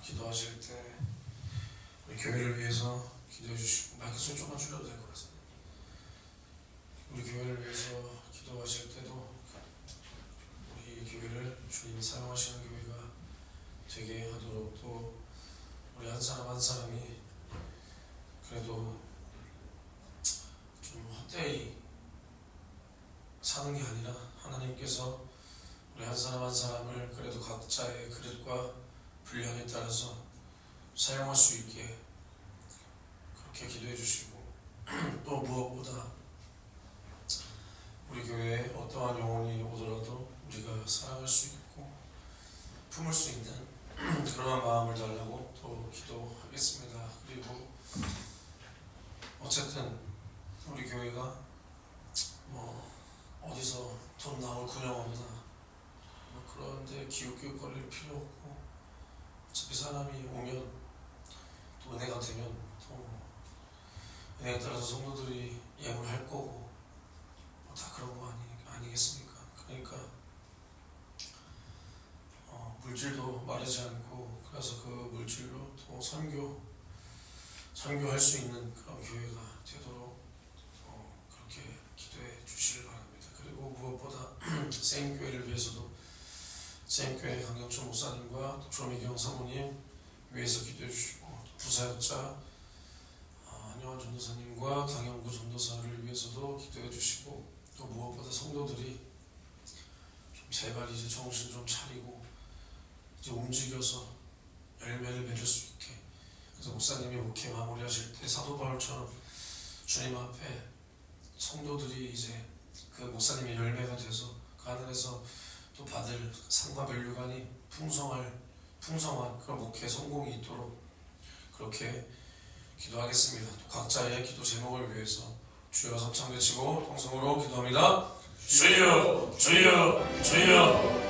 기도하실 때 우리 교회를 위해서 기도해 주시고, 마이크 소리 조금만 줄여도 될 것 같습니다. 우리 교회를 위해서 기도하실 때도 우리 교회를 주님이 사용하시는 교회가 되게 하도록, 또 우리 한 사람 한 사람이 그래도 좀 헛되이 사는 게 아니라 하나님께서 우리 한 사람 한 사람을 그래도 각자의 그릇과 분량에 따라서 사용할 수 있게 그렇게 기도해 주시고, 또 무엇보다 우리 교회에 어떠한 영혼이 오더라도 우리가 사랑할 수 있고 품을 수 있는 그러한 마음을 달라고 또 기도하겠습니다. 그리고 어쨌든 우리 교회가 뭐 어디서 돈 나올 근영 없나, 뭐 그런데 기웃기웃거릴 필요 없고, 어차피 사람이 오면 또 은혜가 되면 또 은혜에 따라서 성도들이 예물할 거고, 뭐 다 그런 거 아니겠습니까? 그러니까 물질도 마르지 않고, 그래서 그 물질로 또 선교할 수 있는 그런 교회가 되도록 그렇게 기도해 주시길 바랍니다. 그리고 무엇보다 세임교회를 위해서도 세임교회 강경철 목사님과 조미경 사모님 위해서 기도해 주시고, 부사역자 안영환 전도사님과 강영구 전도사를 위해서도 기도해 주시고, 또 무엇보다 성도들이 좀 제발 이제 정신 좀 차리고 이제 움직여서 열매를 맺을 수 있게. 그래서 목사님이 목회 마무리하실 때 사도 바울처럼 주님 앞에 성도들이 이제 그 목사님의 열매가 돼서 그 하늘에서 또 받을 상과 멸류관이 풍성한 그런 목회 성공이 있도록 그렇게 기도하겠습니다. 또 각자의 기도 제목을 위해서 주여 삼창 외치고 통성으로 기도합니다. 주여 주여 주여.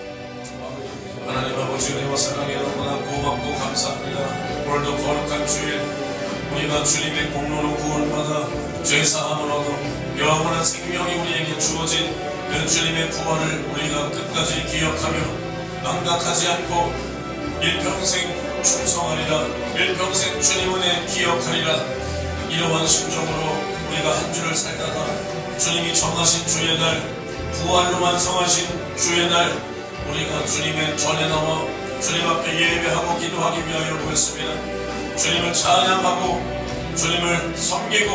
하나님 아버지 은혜와 사랑에 너무나 고맙고 감사합니다. 오늘도 거룩한 주일 우리가 주님의 공로로 구원받아 죄사함을 얻어 영원한 생명이 우리에게 주어진 그 주님의 부활을 우리가 끝까지 기억하며 망각하지 않고 일평생 충성하리라, 일평생 주님 은혜 기억하리라. 이러한 심정으로 우리가 한 주를 살다가 주님이 정하신 주의 날, 부활로 완성하신 주의 날, 우리가 주님의 전에 나와 주님 앞에 예배하고 기도하기 위하여 모였습니다. 주님을 찬양하고 주님을 섬기고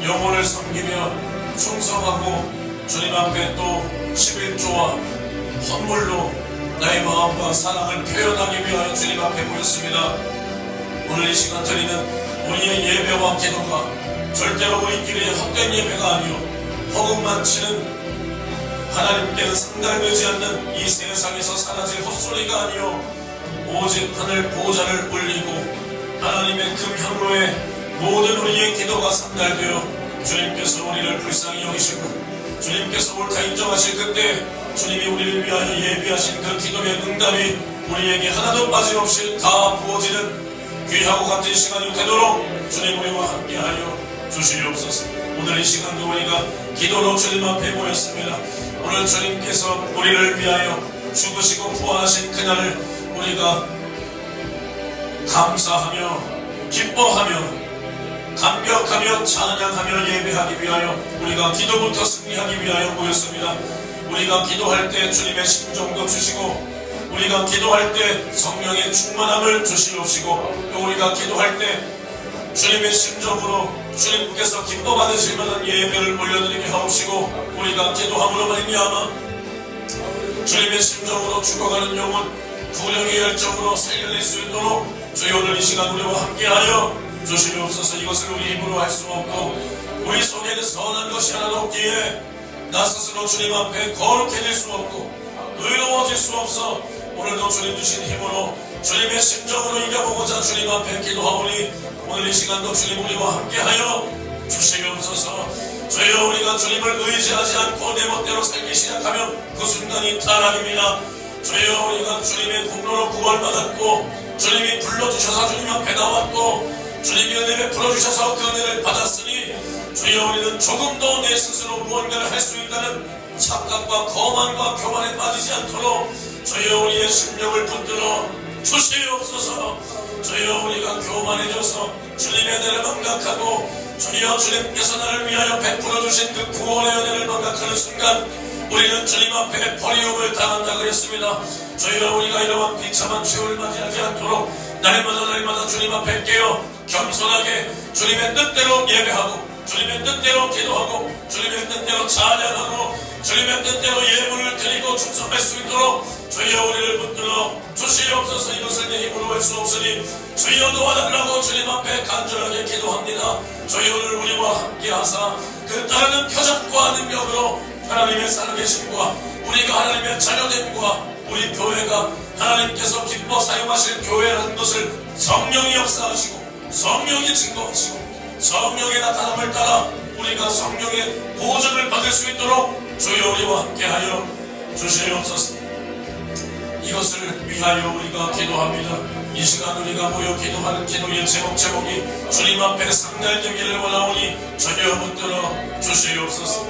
영혼을 섬기며 충성하고 주님 앞에 또 11조와 헌물로 나의 마음과 사랑을 표현하기 위하여 주님 앞에 모였습니다. 오늘 이 시간 드리는 우리의 예배와 기도가 절대로 우리끼리의 헛된 예배가 아니요 허공만 치는, 하나님께는 상달되지 않는 이 세상에서 사라질 헛소리가 아니요 오직 하늘 보좌를 올리고 하나님의 금향로에 모든 우리의 기도가 상달되어 주님께서 우리를 불쌍히 여기시고 주님께서 옳다 인정하실 그때 주님이 우리를 위하여 예비하신 그 기도의 응답이 우리에게 하나도 빠짐없이 다 부어지는 귀하고 값진 시간이 되도록 주님 우리와 함께하여 주시옵소서. 오늘 이 시간도 우리가 기도로 주님 앞에 모였습니다. 오늘 주님께서 우리를 위하여 죽으시고 부활하신 그날을 우리가 감사하며 기뻐하며 감격하며 찬양하며 예배하기 위하여 우리가 기도부터 승리하기 위하여 모였습니다. 우리가 기도할 때 주님의 심정도 주시고, 우리가 기도할 때 성령의 충만함을 주시옵시고, 또 우리가 기도할 때 주님의 심정으로 주님께서 기뻐 받으실 만한 예배를 올려드리게 하옵시고, 우리가 기도함으로 말미암아 주님의 심정으로 죽어가는 영혼 구령의 열정으로 살려낼 수 있도록 주여 오늘 이 시간 우리와 함께하여 주시옵소서. 이것을 우리 힘으로 할 수 없고 우리 속에는 선한 것이 하나도 없기에 나 스스로 주님 앞에 거룩해질 수 없고 의로워질 수 없어 오늘도 주님 주신 힘으로 주님의 심정으로 이겨보고자 주님 앞에 기도하오니 오늘 이 시간도 주님 우리와 함께하여 주시옵소서. 주여 우리가 주님을 의지하지 않고 내 멋대로 살기 시작하면 그 순간이 타락입니다. 주여 우리가 주님의 공로로 구원받았고 주님이 불러주셔서 주님 앞에 나왔고 주님이 은혜를 풀어주셔서 그 은혜를 받았으니 주여 우리는 조금도 내 스스로 무언가를 할 수 있다는 착각과 거만과 교만에 빠지지 않도록 주여 우리의 심령을 붙들어 주시옵소서. 주여 우리가 교만해져서 주님의 은혜를 망각하고 주여 주님께서 나를 위하여 베풀어 주신 그 구원의 은혜를 망각하는 순간 우리는 주님 앞에 버리움을 당한다 그랬습니다. 주여 우리가 이러한 비참한 최후를 맞이하지 않도록 날마다 주님 앞에 깨어 겸손하게 주님의 뜻대로 예배하고 주님의 뜻대로 기도하고 주님의 뜻대로 찬양하고 주님의 뜻대로 예물을 드리고 충성할 수 있도록 주여 우리를 붙들어 주시옵소서. 이것을 내 힘으로 할 수 없으니 주여 도와달라고 주님 앞에 간절하게 기도합니다. 주여 오늘 우리와 함께 하사 그 따르는 표적과 능력으로 하나님의 살아계심과 우리가 하나님의 자녀됨과 우리 교회가 하나님께서 기뻐 사용하실 교회라는 것을 성령이 역사하시고 성령이 증거하시고 성령의 나타남을 따라 우리가 성령의 보증을 받을 수 있도록 주여 우리와 함께하여 주시옵소서. 이것을 위하여 우리가 기도합니다. 이 시간 우리가 모여 기도하는 기도의 제목이 주님 앞에 상달되기를 원하오니 주여 붙들어 주시옵소서.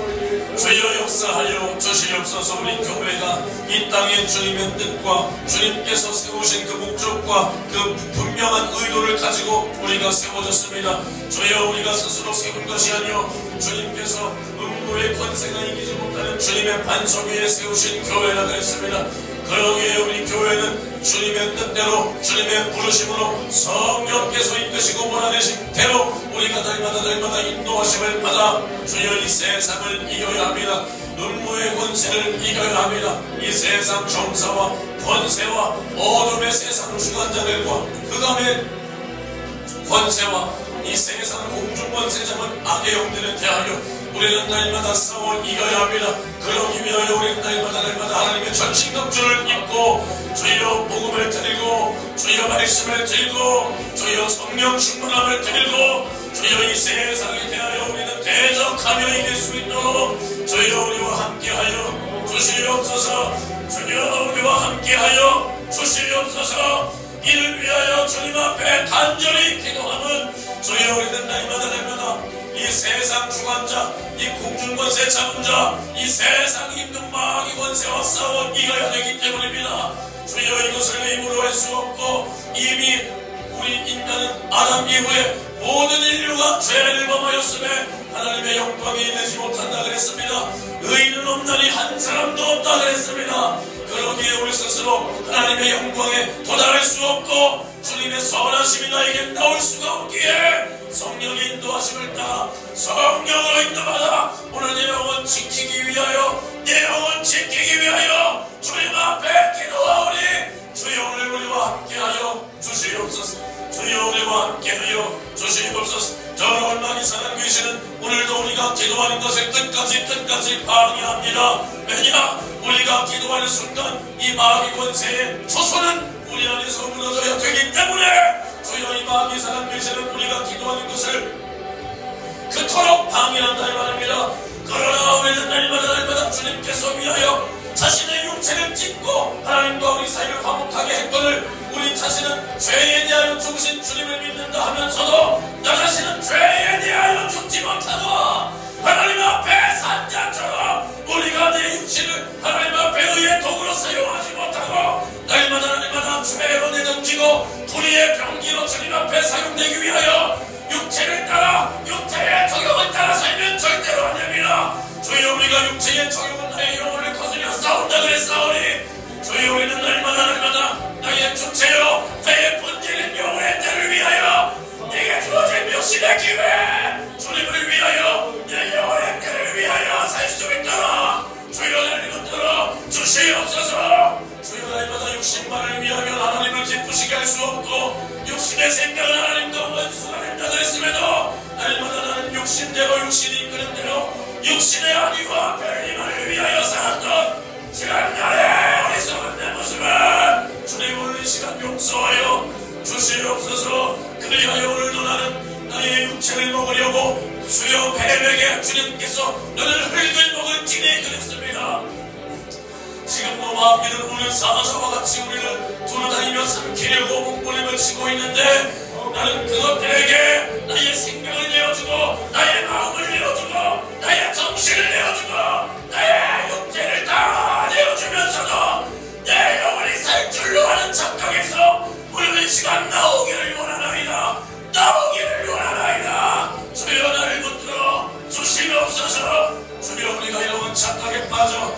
주여 역사하여 주시옵소서. 우리 교회가 이 땅에 주님의 뜻과 주님께서 세우신 그 목적과 그 분명한 의도를 가지고 우리가 세워졌습니다. 주여 우리가 스스로 세운 것이 아니요 주님께서 음부의 권세가 이기지 못하는 주님의 반석 위에 세우신 교회라 그랬습니다. 그러기에 우리 교회는 주님의 뜻대로 주님의 부르심으로 성령께서 이끄시고 몰아내신 대로 우리가 날마다 인도하심을 받아 주여 이 세상을 이겨야 합니다. 음부의 권세를 이겨야 합니다. 이 세상 정사와 권세와 어둠의 세상 주관자들과 흑암의 권세와 이 세상 공중권세 잡은 악의 영들에 대하여 우리는 날마다 싸워 이겨야 합니다. 그러기 위하여 우리는 날마다 하나님의 전신갑주를 입고 주여 복음을 드리고 주여 말씀을 드리고 주여 성령 충만함을 드리고 주여 이 세상에 대하여 우리는 대적하며 이길 수 있도록 주여 우리와 함께하여 주시옵소서. 주여 우리와 함께하여 주시옵소서. 이를 위하여 주님 앞에 간절히 기도하면 주여 우리는 날마다 이 세상 주관자, 이 공중권세 잡은 자, 이 세상 힘든 마귀 권세와 싸워 이겨야 되기 때문입니다. 주여 이것을 내 힘으로 할 수 없고 이미 우리 인간은 아담 이후에 모든 인류가 죄를 범하였음에 하나님의 영광에 이르지 못한다 그랬습니다. 의인은 없나니 한 사람도 없다 그랬습니다. 그러기에 우리 스스로 하나님의 영광에 도달할 수 없고 주님의 선하심이 나에게 나올 수가 없기에 성령의 인도하심을 따라 성령으로 인도받아 오늘 내 영혼 지키기 위하여 내 영혼 지키기 위하여 주님 앞에 기도하오니 주여 오늘 우리와 함께하여 주시옵소서. 주여 우리와 함께하여 주시옵소서. 저를 많이 사랑 계시는 오늘도 우리가 기도하는 것을 끝까지 방해합니다. 왜냐 우리가 기도하는 순간 이 마귀 권세의 초소는 우리 안에서 무너져야 되기 때문에 주여 이 마귀 사랑 계시는 우리가 기도하는 것을 그토록 방해한다 이 말입니다. 그러나 우리는 날마다 주님께서 위하여 자신의 육체를 찢고 하나님과 우리 사이를 화목하게 했거늘 우리 자신은 죄에 대하여 죽으신 주님을 믿는다 하면서도 나 자신은 죄에 대하여 죽지 못하고 하나님 앞에 산자처럼 우리가 내 육신을 하나님 앞에 의의 도구로 사용하지 못하고 날마다 죄로 내던지고 불의의 병기로 주님 앞에 사용되기 위하여 육체를 따라 육체의 적용을 따라 살면 절대로 안 됩니다. 주여 우리가 육체의 적용은 나의 영혼을 거스려 싸운다 그랬사오니 주여 우리는 날마다 나의 주체요 나의 본질인 영혼의 때를 위하여 내게 주어진 묘신의 기회 주님을 위하여 내 영혼의 때를 위하여 살 수 있도록 주여 나를 붙들어 주시옵소서. 주여 날마다 육신만을 위하여 하나님을 기쁘시게 할 수 없고 육신의 생각은 하나님과 원수가 된다 그랬음에도 날마다 나는 육신대로 육신이 이끄는 대로 육신의 악의와 별림을 위하여 살았던 지난날의 어리석은 내 모습을 주님 오늘 이 시간 용서하여 주시옵소서. 그리하여 오늘도 나는 나의 육체를 먹으려고 주여 배에게 주님께서 너를 흙을 먹을지니 그랬습니다. 지금도 마귀는 오늘 사자와 같이 우리를 돌아다니며 삼키려고 몸부림을 치고 있는데 나는 그것들에게 나의 생명을 내어주고 나의 마음을 내어주고 나의 정신을 내어주고 나의 육체를 다 내어주면서도 내 영혼이 살 줄로 하는 착각에서 우리는 시간 나오기를 원하나이다. 나오기를 원하나이다. 주여 나를 붙들어 주시옵소서. 주여 우리가 이런 착각에 빠져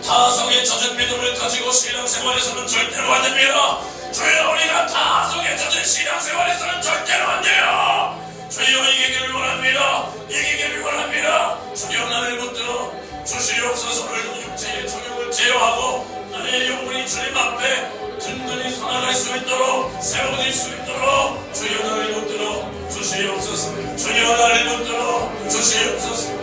타성에 젖은 믿음을 가지고 신앙생활에서는 절대로 안 됩니다. 주여 우리가 타성에 젖은 신앙생활에서는 절대로 안 돼요. 주여 이기기를 원합니다. 이기기를 원합니다. 주여 나를 붙들어 주시옵소서. 오늘도 육체의 종욕을 제어하고 나의 영혼이 주님 앞에 든든히 살아갈 수 있도록 세워질 수 있도록 주여 나를 붙들어 주시옵소서. 주여 나를 붙들어 주시옵소서.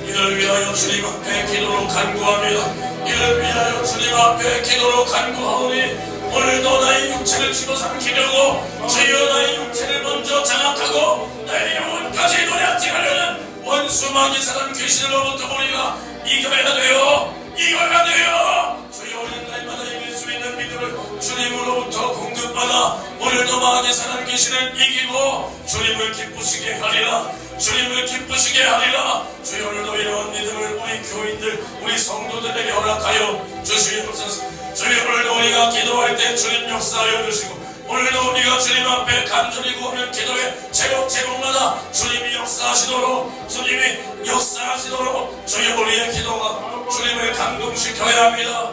이를 위하여 주님 앞에 기도로 간구합니다. 이를 위하여 주님 앞에 기도로 간구하오니 오늘도 나의 육체를 집어삼키려고 주여 나의 육체를 먼저 장악하고 나의 영혼까지 노략질하려는 원수 마귀 사단 귀신으로부터 우리가 이겨야 돼요. 이겨야 돼요. 주여 우리는 날마다 이길 수 있는 믿음을 주님으로부터 공급받아 오늘도 마귀 사단 귀신을 이기고 주님을 기쁘시게 하리라. 주님을 기쁘시게 하리라. 주여 오늘도 이러한 믿음을 우리 교인들 우리 성도들에게 허락하여 주시옵소서. 주여 오늘도 우리가 기도할 때 주님 역사하여 주시고 오늘도 우리가 주님 앞에 간절히 구하는 기도의 제목마다 주님이 역사하시도록 주여 우리의 기도가 주님을 감동시켜야 합니다.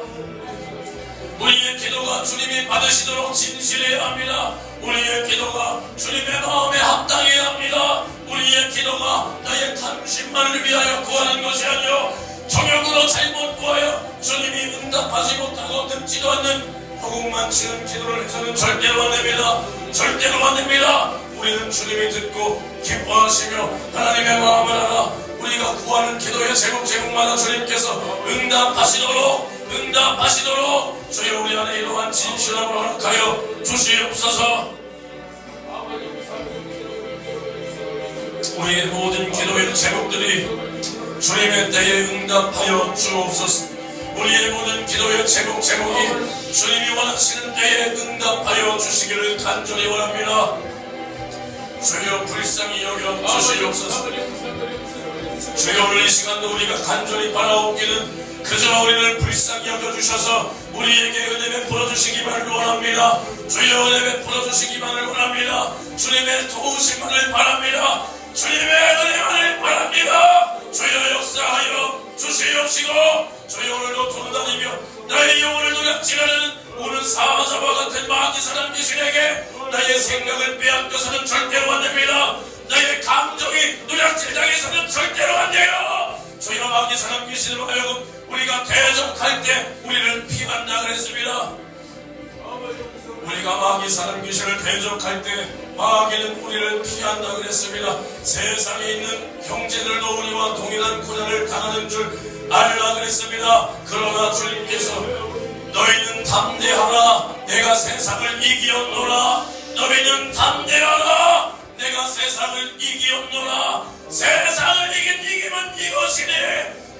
우리의 기도가 주님이 받으시도록 진실해야 합니다. 우리의 기도가 주님의 마음에 합당해야 합니다. 우리의 기도가 나의 탐심만을 위하여 구하는 것이 아니요 정욕으로 잘못 구하여 주님이 응답하지 못하고 듣지도 않는 허공만 치는 기도를 해서는 절대로 안 됩니다. 절대로 안 됩니다. 우리는 주님이 듣고 기뻐하시며 하나님의 마음을 알아 우리가 구하는 기도의 제목마다 주님께서 응답하시도록 주여 우리 안에 이러한 진실함을 허락하여 주시옵소서. 우리의 모든 기도의 제목들이 주님의 때에 응답하여 주옵소서. 우리의 모든 기도의 제목이 주님이 원하시는 때에 응답하여 주시기를 간절히 원합니다. 주여 불쌍히 여겨 주시옵소서. 주여 오늘 이 시간도 우리가 간절히 바라옵기는 그저 우리를 불쌍히 여겨주셔서 우리에게 은혜 베풀어 주시기만을 원합니다. 주여 은혜 베풀어 주시기만을 원합니다. 주님의 도우심만을 바랍니다. 주님의 은혜만을 바랍니다. 주여 역사하여 주시옵시고 주여 오늘도 돌아다니며 나의 영혼을 노략질하는 오는 사자와 같은 마귀 사단 귀신에게 나의 생각을 빼앗겨서는 절대로 안 됩니다. 나의 감정이 노략질당해서는 절대로 안 돼요. 주여 마귀 사단 귀신으로 하여금 우리가 대적할 때 우리를 피한다 그랬습니다. 우리가 마귀 사단 귀신을 대적할 때 마귀는 우리를 피한다 그랬습니다. 세상에 있는 형제들도 우리와 동일한 고난을 당하는 줄 알라 그랬습니다. 그러나 주님께서 너희는 담대하라 내가 세상을 이기었노라. 너희는 담대하라 내가 세상을 이기었노라. 세상을 이긴 이김은 이것이니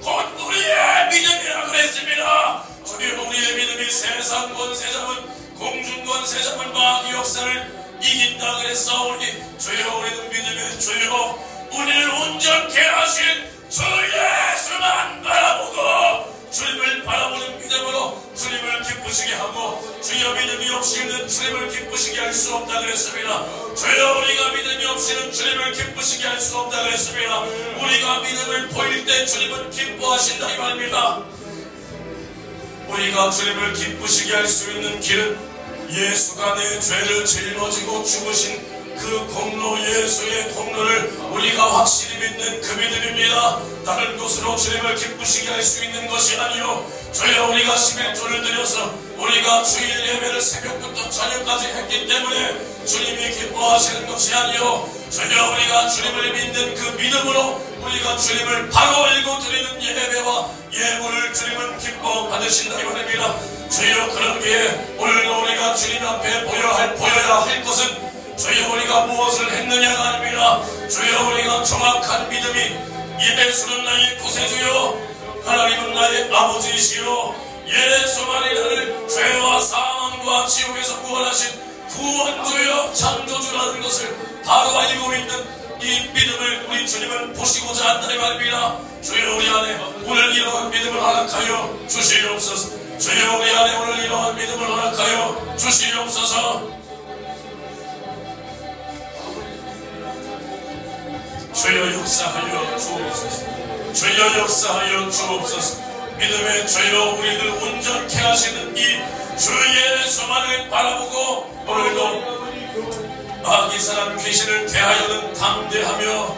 곧 우리의 믿음이라 그랬습니다. 주여 우리의 믿음이 세상 권세자분 공중 권세자분 마귀 역사를 이긴다 그랬사오니 주여 우리는 믿음의 주여 우리를 온전케 하신 주 예수만 바라보고 주님을 바라보는 믿음으로 주님을 기쁘시게 하고 주여 믿음이 없이는 주님을 기쁘시게 할 수 없다 그랬습니다. 주여 우리가 믿음이 없이는 주님을 기쁘시게 할 수 없다 그랬습니다. 우리가 믿음을 보일 때 주님은 기뻐하신다 이 말입니다. 우리가 주님을 기쁘시게 할 수 있는 길은 예수가 내 죄를 짊어지고 죽으신 그 공로 예수의 공로를 우리가 확실히 믿는 그 믿음입니다. 다른 곳으로 주님을 기쁘시게 할 수 있는 것이 아니요 주여 우리가 11조를 드려서 우리가 주일 예배를 새벽부터 저녁까지 했기 때문에 주님이 기뻐하시는 것이 아니요 주여 우리가 주님을 믿는 그 믿음으로 우리가 주님을 바로 알고 드리는 예배와 예물을 주님은 기뻐 받으신다 이 말입니다. 주여 그러기에 오늘도 우리가 주님 앞에 보여야 할 것은 주여 우리가 무엇을 했느냐가 아닙니다. 주여 우리가 정확한 믿음이 예수는 나의 구세주요 하나님은 나의 아버지이시요 예수만이 나를 죄와 사망과 지옥에서 구원하신 구원주여 창조주라는 것을 바로 알고 있는 이 믿음을 우리 주님은 보시고자 한다 이 말입니다. 주여 우리 안에 오늘 이러한 믿음을 허락하여 주시옵소서. 주여 우리 안에 오늘 이러한 믿음을 허락하여 주시옵소서. 주여 역사하여 주옵소서. 주여 역사하여 주옵소서. 믿음의 주여 우리를 온전케 하시는 이 주 예수만을 바라보고 오늘도 마귀 사람 귀신을 대하여는 담대하며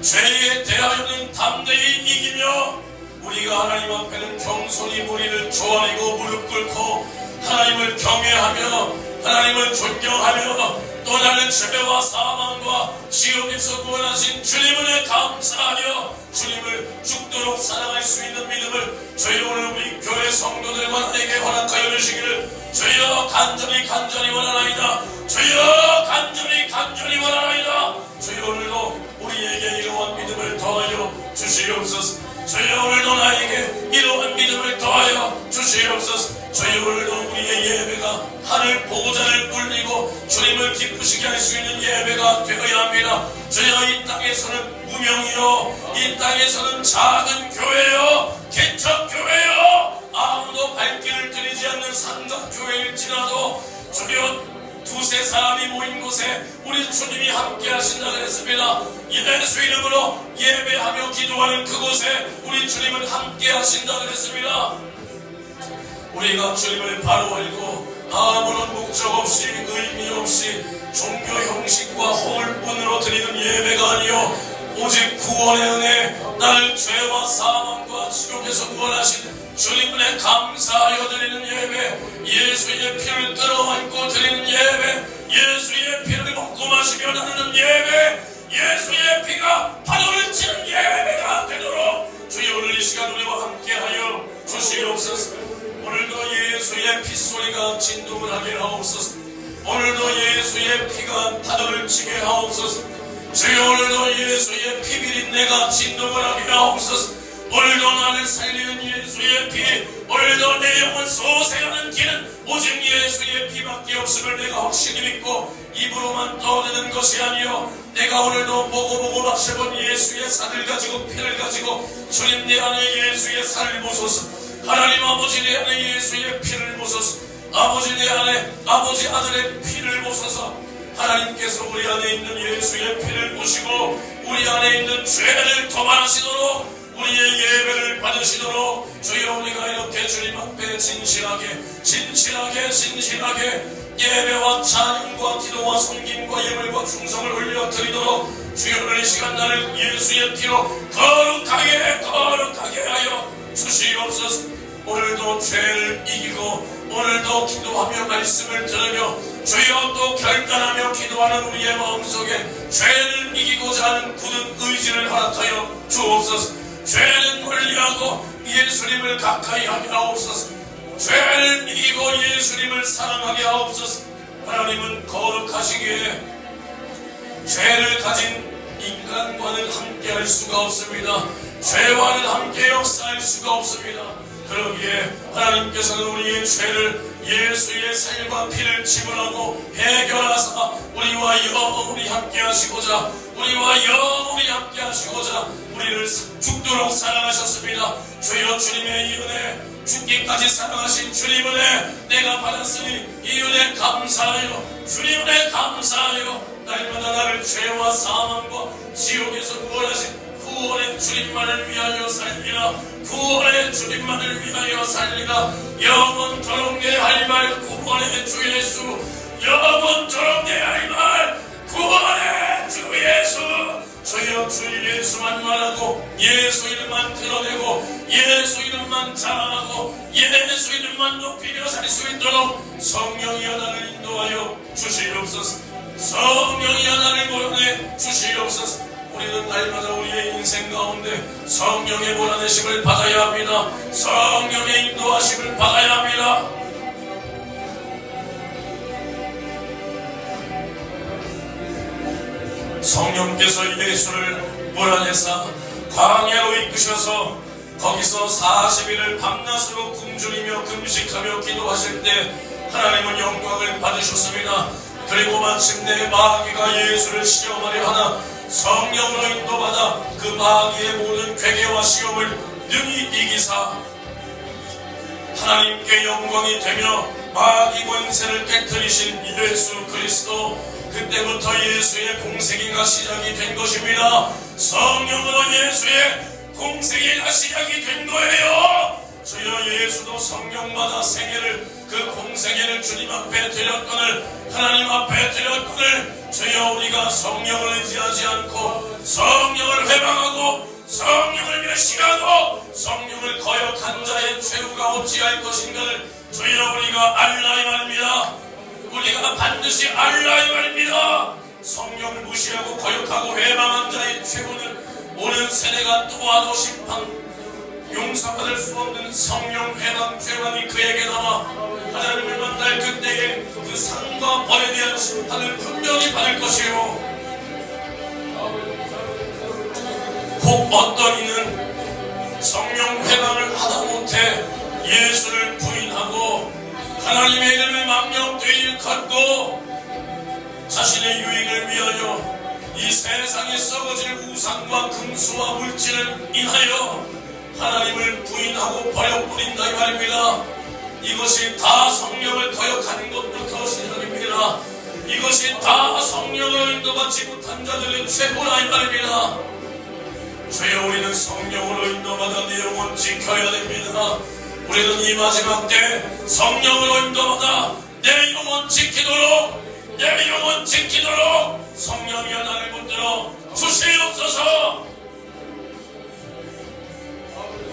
죄에 대하여는 담대히 이기며 우리가 하나님 앞에는 겸손히 우리를 조아리고 무릎 꿇고 하나님을 경외하며 하나님을 존경하며 또 다른 죄와 사망과 지옥에서 구원하신 주님 은혜 감사하여 주님을 죽도록 사랑할 수 있는 믿음을 주여 오늘 우리 교회 성도들과 나에게 허락하여 주시기를 주여 간절히 원하나이다. 주여 간절히 원하나이다. 주여 오늘도 우리에게 이러한 믿음을 더하여 주시옵소서. 주여 오늘도 나에게 이러한 믿음을 더하여 주시옵소서. 주여 오늘도 우리의 예배가 하늘 보호자를 울리고 주님을 기쁘시게 할 수 있는 예배가 되어야 합니다. 주여 이 땅에서는 무명이요 이 땅에서는 작은 교회요 개척교회요 아무도 발길을 들이지 않는 삼각교회일지라도 주여 두세 사람이 모인 곳에 우리 주님이 함께 하신다 그랬습니다. 예수 이름으로 예배하며 기도하는 그곳에 우리 주님은 함께 하신다 그랬습니다. 우리가 주님을 바로 알고 아무런 목적 없이 의미 없이 종교 형식과 허물뿐으로 드리는 예배가 아니요 오직 구원의 은혜 나를 죄와 사망과 지옥에서 구원하신 주님 은혜 감사하여 드리는 예배 예수의 피를 끌어안고 드리는 예배 예수의 피를 먹고 마시며 나누는 예배 예수의 피가 파도를 치는 예배가 되도록 주여 오늘 이 시간 우리와 함께하여 주시옵소서. 오늘도 예수의 핏소리가 진동을 하게 하옵소서. 오늘도 예수의 피가 파도를 치게 하옵소서. 주여 오늘도 예수의 피비린내가 진동을 하게 하옵소서. 오늘도 나를 살리는 예수의 피 오늘도 내 영혼 소생하는 길은 오직 예수의 피밖에 없음을 내가 확실히 믿고 입으로만 떠드는 것이 아니요 내가 오늘도 보고 마셔본 예수의 살을 가지고 피를 가지고 주님 내 안에 예수의 살을 보소서. 하나님 아버지 내 안에 예수의 피를 보소서. 아버지 내 안에 아버지 아들의 피를 보소서. 하나님께서 우리 안에 있는 예수의 피를 보시고 우리 안에 있는 죄를 도말하시도록 우리의 예배를 받으시도록 주여 우리가 이렇게 주님 앞에 진실하게 예배와 찬양과 기도와 섬김과 예물과 충성을 올려드리도록 주여 오늘 이 시간 나를 예수의 피로 거룩하게 하여 주시옵소서. 오늘도 죄를 이기고 오늘도 기도하며 말씀을 들으며 주여 또 결단하며 기도하는 우리의 마음속에 죄를 이기고자 하는 굳은 의지를 허락하여 주옵소서. 죄는 멀리하고 예수님을 가까이 하게 하옵소서. 죄를 이기고 예수님을 사랑하게 하옵소서. 하나님은 거룩하시기에 죄를 가진 인간과는 함께할 수가 없습니다. 죄와는 함께 역사할 수가 없습니다. 그러기에 하나님께서는 우리의 죄를 예수의 살과 피를 지불하고 해결하사 우리와 영원히 함께 하시고자 우리를 죽도록 사랑하셨습니다. 주여 주님의 이 은혜 죽기까지 사랑하신 주님 은혜 내가 받았으니 이 은혜 감사하여 주님 은혜 감사하여 날마다 나를 죄와 사망과 지옥에서 구원하신 구원의 주님만을 위하여 살리라. 구원의 주님만을 위하여 살리라. 영원토록 내 할 말 구원의 주 예수 영원토록 내 할 말 구원의 주 예수 주여 주 예수만 말하고 예수 이름만 드러내고 예수 이름만 자랑하고 예수 이름만 높이며 살 수 있도록 성령이여 나를 인도하여 주시옵소서. 성령이여 나를 몰아내 주시옵소서. 우리는 날마다 우리의 인생 가운데 성령의 몰아내심을 받아야 합니다. 성령의 인도하심을 받아야 합니다. 성령께서 예수를 몰아내사 광야로 이끄셔서 거기서 40일을 밤낮으로 굶주리며 금식하며 기도하실 때 하나님은 영광을 받으셨습니다. 그리고 마침내 마귀가 예수를 시험하려 하나 성령으로 인도받아 그 마귀의 모든 괴계와 시험을 능히 이기사 하나님께 영광이 되며 마귀 권세를 깨뜨리신 예수 그리스도, 그때부터 예수의 공생애가 시작이 된 것입니다. 성령으로 예수의 공생애가 시작이 된 거예요. 주여, 예수도 성령마다 생애를, 그 공생애를 주님 앞에 드렸거늘, 하나님 앞에 드렸거늘, 주여, 우리가 성령을 의지하지 않고 성령을 회방하고 성령을 멸시하고 성령을 거역한 자의 최후가 어찌할 것인가를 주여, 우리가 알라 이 말입니다. 우리가 반드시 알라 이 말입니다. 성령을 무시하고 거역하고 회방한 자의 최후는 오는 세대가 또한 심판, 용서받을 수 없는 성령 회방 죄만이 그에게 남아 하나님을 만날 그때에 그 상과 벌에 대한 심판을 분명히 받을 것이요, 혹 어떤 이는 성령 회방을 하다 못해 예수를 부인하고 하나님의 이름을 망령되이 일컫고 자신의 유익을 위하여 이 세상에 썩어질 우상과 금수와 물질을 인하여 하나님을 부인하고 버려버린다 이 말입니다. 이것이 다 성령을 거역하는 것부터 시작입니다. 이것이 다 성령을 인도받지 못한 자들의 최고라 이 말입니다. 주여, 우리는 성령으로 인도받아 내 영혼 지켜야 됩니다. 우리는 이 마지막 때 성령으로 인도받아 내 영혼 지키도록, 내 영혼 지키도록 성령이여 나를 붙들어 주시옵소서.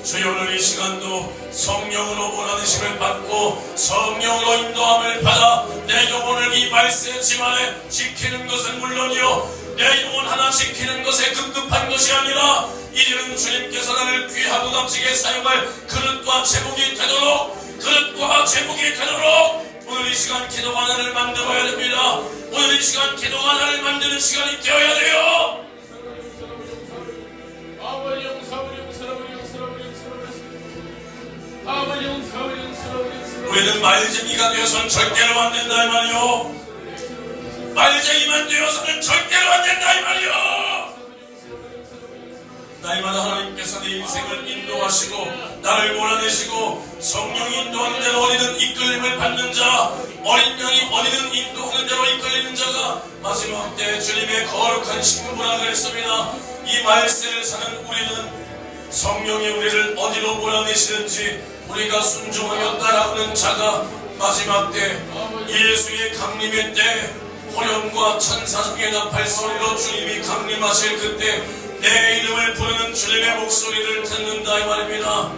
주여, 오늘 이 시간도 성령으로 보내심을 받고 성령으로 인도함을 받아 내 영혼을 이 말세 집안에 지키는 것은 물론이요, 내 영혼 하나 지키는 것에 급급한 것이 아니라 이제는 주님께서 나를 귀하고 값지게 사용할 그릇과 제목이 되도록, 그릇과 제목이 되도록 오늘 이 시간 기도가 나를 만들어야 됩니다. 오늘 이 시간 기도가 나를 만드는 시간이 되어야 돼요. 우리는 말쟁이가 되어서는 절대로 안 된다 이 말이요. 말쟁이만 되어서는 절대로 안 된다 이 말이요. 날마다 하나님께서 내 인생을 인도하시고 나를 몰아내시고 성령이 인도하는 대로 어디든 이끌림을 받는 자, 어린 양이 어디든 인도하는 대로 이끌리는 자가 마지막 때 주님의 거룩한 신부라 그랬습니다. 이 말세를 사는 우리는 성령이 우리를 어디로 몰아내시는지 우리가 순종하며 따라오는 자가 마지막 때 예수의 강림의 때 호령과 천사장의 나팔 소리로 주님이 강림하실 그때 내 이름을 부르는 주님의 목소리를 듣는다 이 말입니다.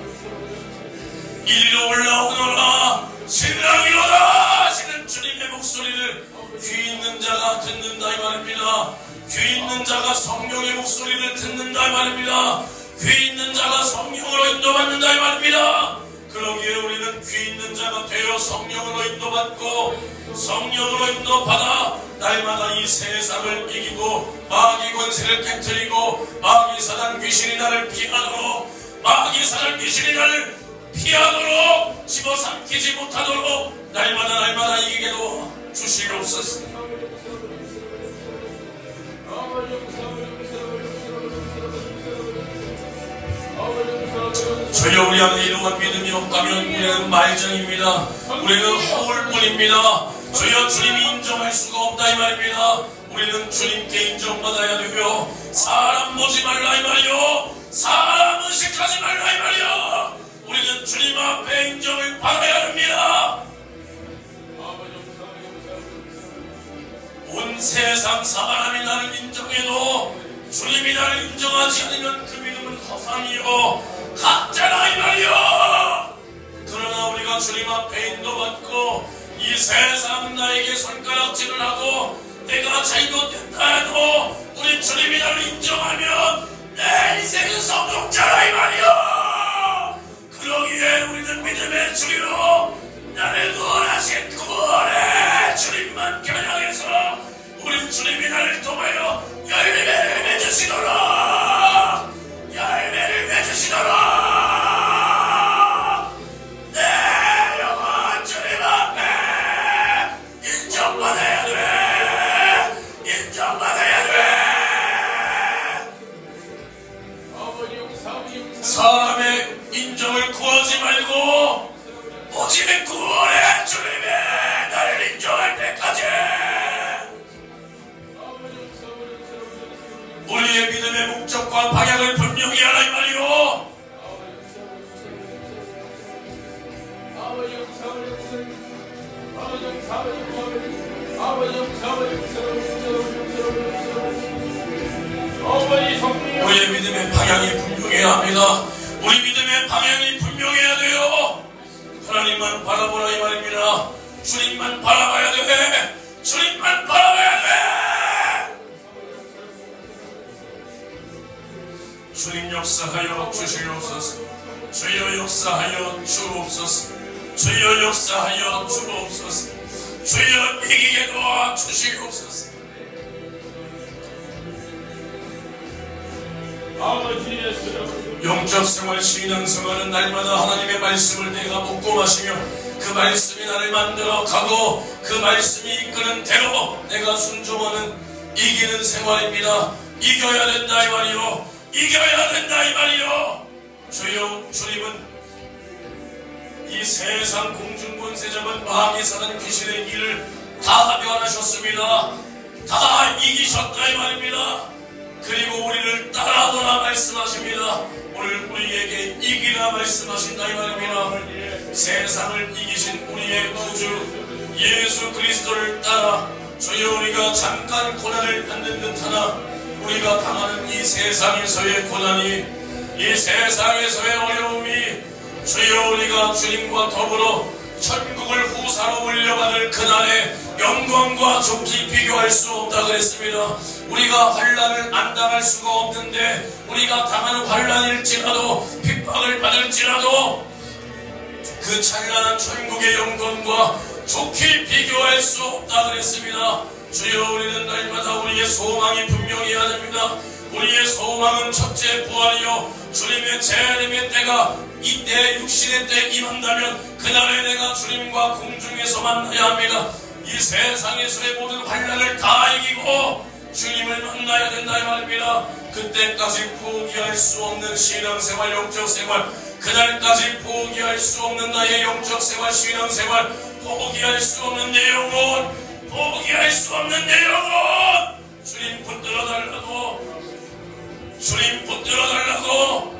이리로 올라오너라 신랑이로다 하시는 주님의 목소리를 귀 있는 자가 듣는다 이 말입니다. 귀 있는 자가 성령의 목소리를 듣는다 이 말입니다. 귀 있는 자가 성령으로 인도받는다 이 말입니다. 그러기에 우리는 귀 있는 자가 되어 성령으로 인도받고 성령으로 인도받아 날마다 이 세상을 이기고 마귀 권세를 깨뜨리고 마귀 사단 귀신이 나를 피하도록, 마귀 사단 귀신이 나를 피하도록 집어삼키지 못하도록 날마다 이기게 도와 주시옵소서. 주여, 우리 안에 이러한 믿음이 없다면 우리는 말쟁입니다. 우리는 허울뿐입니다. 주여, 주님이 인정할 수가 없다 이 말입니다. 우리는 주님께 인정받아야 되고요, 사람 보지 말라 이 말이요, 사람 의식하지 말라 이 말이요. 우리는 주님 앞에 인정을 받아야 합니다. 온 세상 사람이 나를 인정해도 주님이 나를 인정하지 않으면 그 믿음은 허상이요 가짜라 이 말이요. 그러나 우리가 주님 앞에 인도받고 이 세상은 나에게 손가락질을 하고 내가 잘못됐다 해도 우리 주님이 나를 인정하면 내 인생은 성공자라 이 말이요. 그러기에 우리는 믿음의 주요 나를 구원하신 구원의 주님만 겨냥해서 우리 주님이 나를 통하여 열매를 맺으시도록, 열매를 맺으시도록 내 영혼 주님 앞에 인정받아야 돼, 인정받아야 돼. 사람의 인정을 구하지 말고 오직 구원의 주님의 우리의 믿음의 목적과 방향을 분명히 하라 이 말이요. 우리의 믿음의 방향이 분명해야 합니다. 우리 믿음의 방향이 분명해야 돼요. 하나님만 바라보라 이 말입니다. 주님만 바라봐야 돼. 주님만 바라봐야 돼. 주님 역사하여 주시옵소서. 주여 역사하여 주옵소서. 주여 역사하여 주옵소서. 주여 이기게 도와 주시옵소서. 영적 생활, 신앙생활은 날마다 하나님의 말씀을 내가 먹고 마시며 그 말씀이 나를 만들어 가고 그 말씀이 이끄는 대로 내가 순종하는 이기는 생활입니다. 이겨야 된다 이 말이요. 이겨야 된다 이 말이요. 주여, 주님은 이 세상 공중권세 잡은 마귀 사는 귀신의 길을 다 멸하셨습니다. 다 이기셨다 이 말입니다. 그리고 우리를 따라오라 말씀하십니다. 오늘 우리에게 이기라 말씀하신다 이 말입니다. 세상을 이기신 우리의 구주 예수 그리스도를 따라 주여 우리가 잠깐 고난을 받는 듯하나 우리가 당하는 이 세상에서의 고난이, 이 세상에서의 어려움이 주여 우리가 주님과 더불어 천국을 후사로 물려받을 그날의 영광과 좋게 비교할 수 없다 그랬습니다. 우리가 환난을 안 당할 수가 없는데 우리가 당하는 환난일지라도 핍박을 받을지라도 그 찬란한 천국의 영광과 좋게 비교할 수 없다 그랬습니다. 주여 우리는 날마다 우리의 소망이 분명해야 됩니다. 우리의 소망은 첫째 부활이요 주님의 재림의 때가 이때 육신의 때 임한다면 그날에 내가 주님과 공중에서 만나야 합니다. 이 세상에서의 모든 환난을 다 이기고 주님을 만나야 된다 이 말입니다. 그때까지 포기할 수 없는 신앙생활, 영적생활, 그날까지 포기할 수 없는 나의 영적생활, 신앙생활, 포기할 수 없는 내 영혼, 포기할 수 없는 내 영혼, 주님 붙들어 달라고, 주님 붙들어 달라고.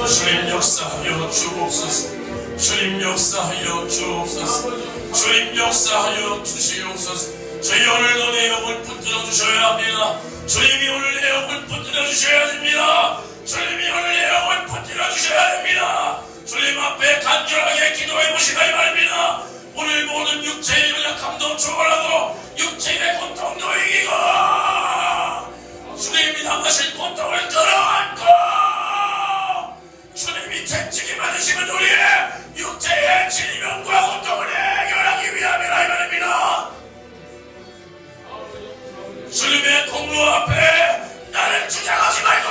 주님 역사하여 주옵소서. 주님 역사하여 주옵소서. 주님 역사하여 주시옵소서. 주여 오늘도 내 영을 붙들어 주셔야 합니다. 주님이 오늘 내 영을 붙들어 주셔야 됩니다. 주님이 오늘 내 영을 붙들어 주셔야 됩니다. 주님 앞에 간절하게 기도해 보시라 이 말입니다. 오늘 모든 육체의 연약함도 초월하고 육체의 고통도 이기고 주님이 당하신 고통을 끌어안고 주님이 채찍이 받으시면 우리의 육체의 질병과 고통을 해결하기 위함이라 이 말입니다. 주님의 공로 앞에 나를 주장하지 말고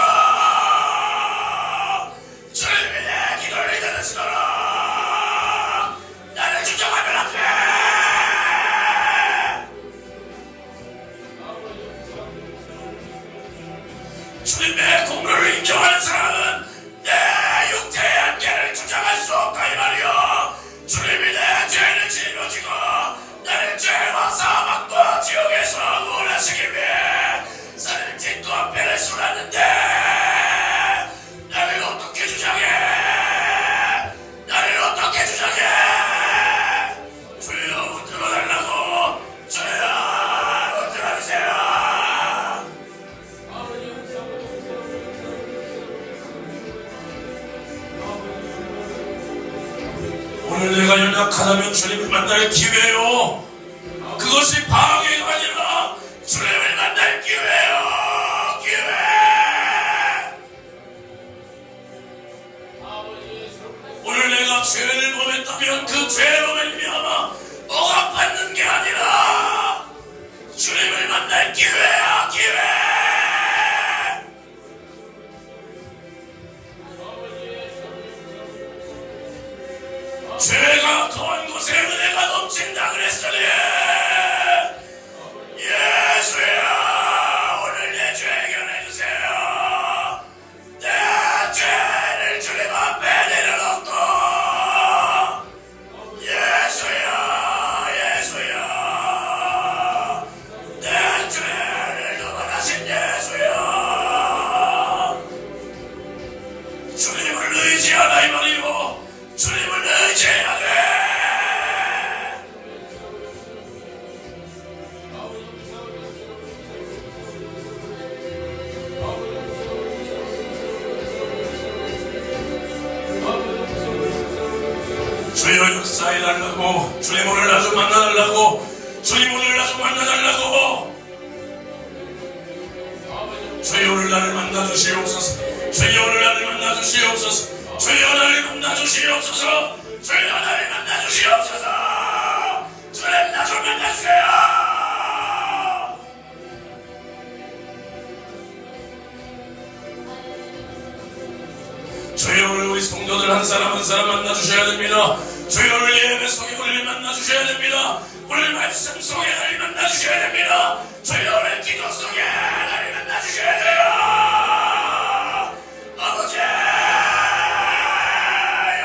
주님이 내 기도를 들으시도록 나를 주장하면 안 돼. 주님의 공로를 인정하는 사람은 내 육체의 한계를 주장할 수 없다 이 말이요. 주님이 내 죄를 짊어지고 나를 죄와 사망과 지옥에서 구원하시기 위해 산을 짓고 배를 쏟았는데 나를 어떻게 주장해? 나를 어떻게 주장해? 주여 붙들어달라고. 주여 붙들어주세요. 오늘 내가 연약하다면 주님을 만날 기회요. 그것이 방해가 아니라 주님을 만날 기회요. 기회. 오늘 내가 죄를 범했다면 그 죄로 말미암아 억압받는 게 아니라 주님을 만날 기회야. 기회. 죄가 더한 곳에 은혜가 넘친다 그랬으니 예수야 오늘 내 죄 해결해주세요. 내 죄를 주님 앞에 내려놓고 예수야 예수야 주여 역사해달라고, 주님 오늘 나 좀 만나달라고, 주님 오늘 나 좀 만나달라고, 주여 오늘 나를 만나주시옵소서. 주여 오늘 나를 만나주시옵소서. 주여 나를 만나주시옵소서. 주여 나를 만나주시옵소서. 주님 나 좀 만나주세요. 주여 오늘 우리 성도들 한 사람 한 사람 만나주셔야 됩니다. 주여 오늘 예배 속에 우리를 만나주셔야 됩니다. 오늘 말씀 속에 나를 만나주셔야 됩니다. 주여 오늘 기도 속에 나를 만나주셔야 돼요. 아버지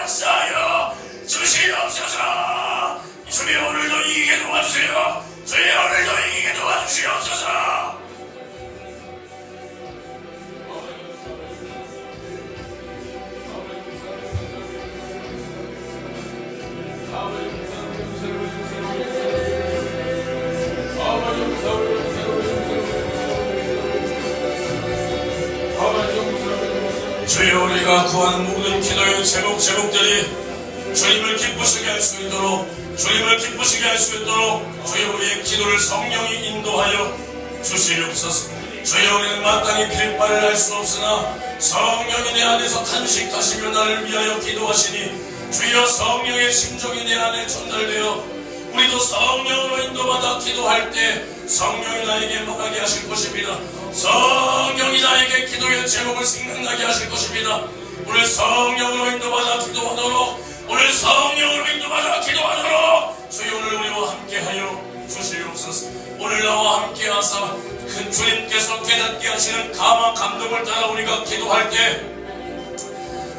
역사하여 주시옵소서. 주여 오늘도 이기게 도와주세요. 주여 오늘도 이기게 도와주시옵소서. 주여 우리가 구하는 모든 기도의 제목들이 주님을 기쁘시게 할 수 있도록, 주님을 기쁘시게 할 수 있도록 주여 우리의 기도를 성령이 인도하여 주시옵소서. 주여 우리는 마땅히 빌바를 할 수 없으나 성령이 내 안에서 탄식하시며 나를 위하여 기도하시니 주여 성령의 심정이 내 안에 전달되어 우리도 성령으로 인도받아 기도할 때 성령이 나에게 말하게 하실 것입니다. 성령이 나에게 기도의 제목을 생각나게 하실 것입니다. 오늘 성령으로 인도받아 기도하도록, 오늘 성령으로 인도받아 기도하도록 주여 오늘 우리와 함께하여 주시옵소서. 오늘 나와 함께하사 그 주님께서 깨닫게 하시는 감화 감동을 따라 우리가 기도할 때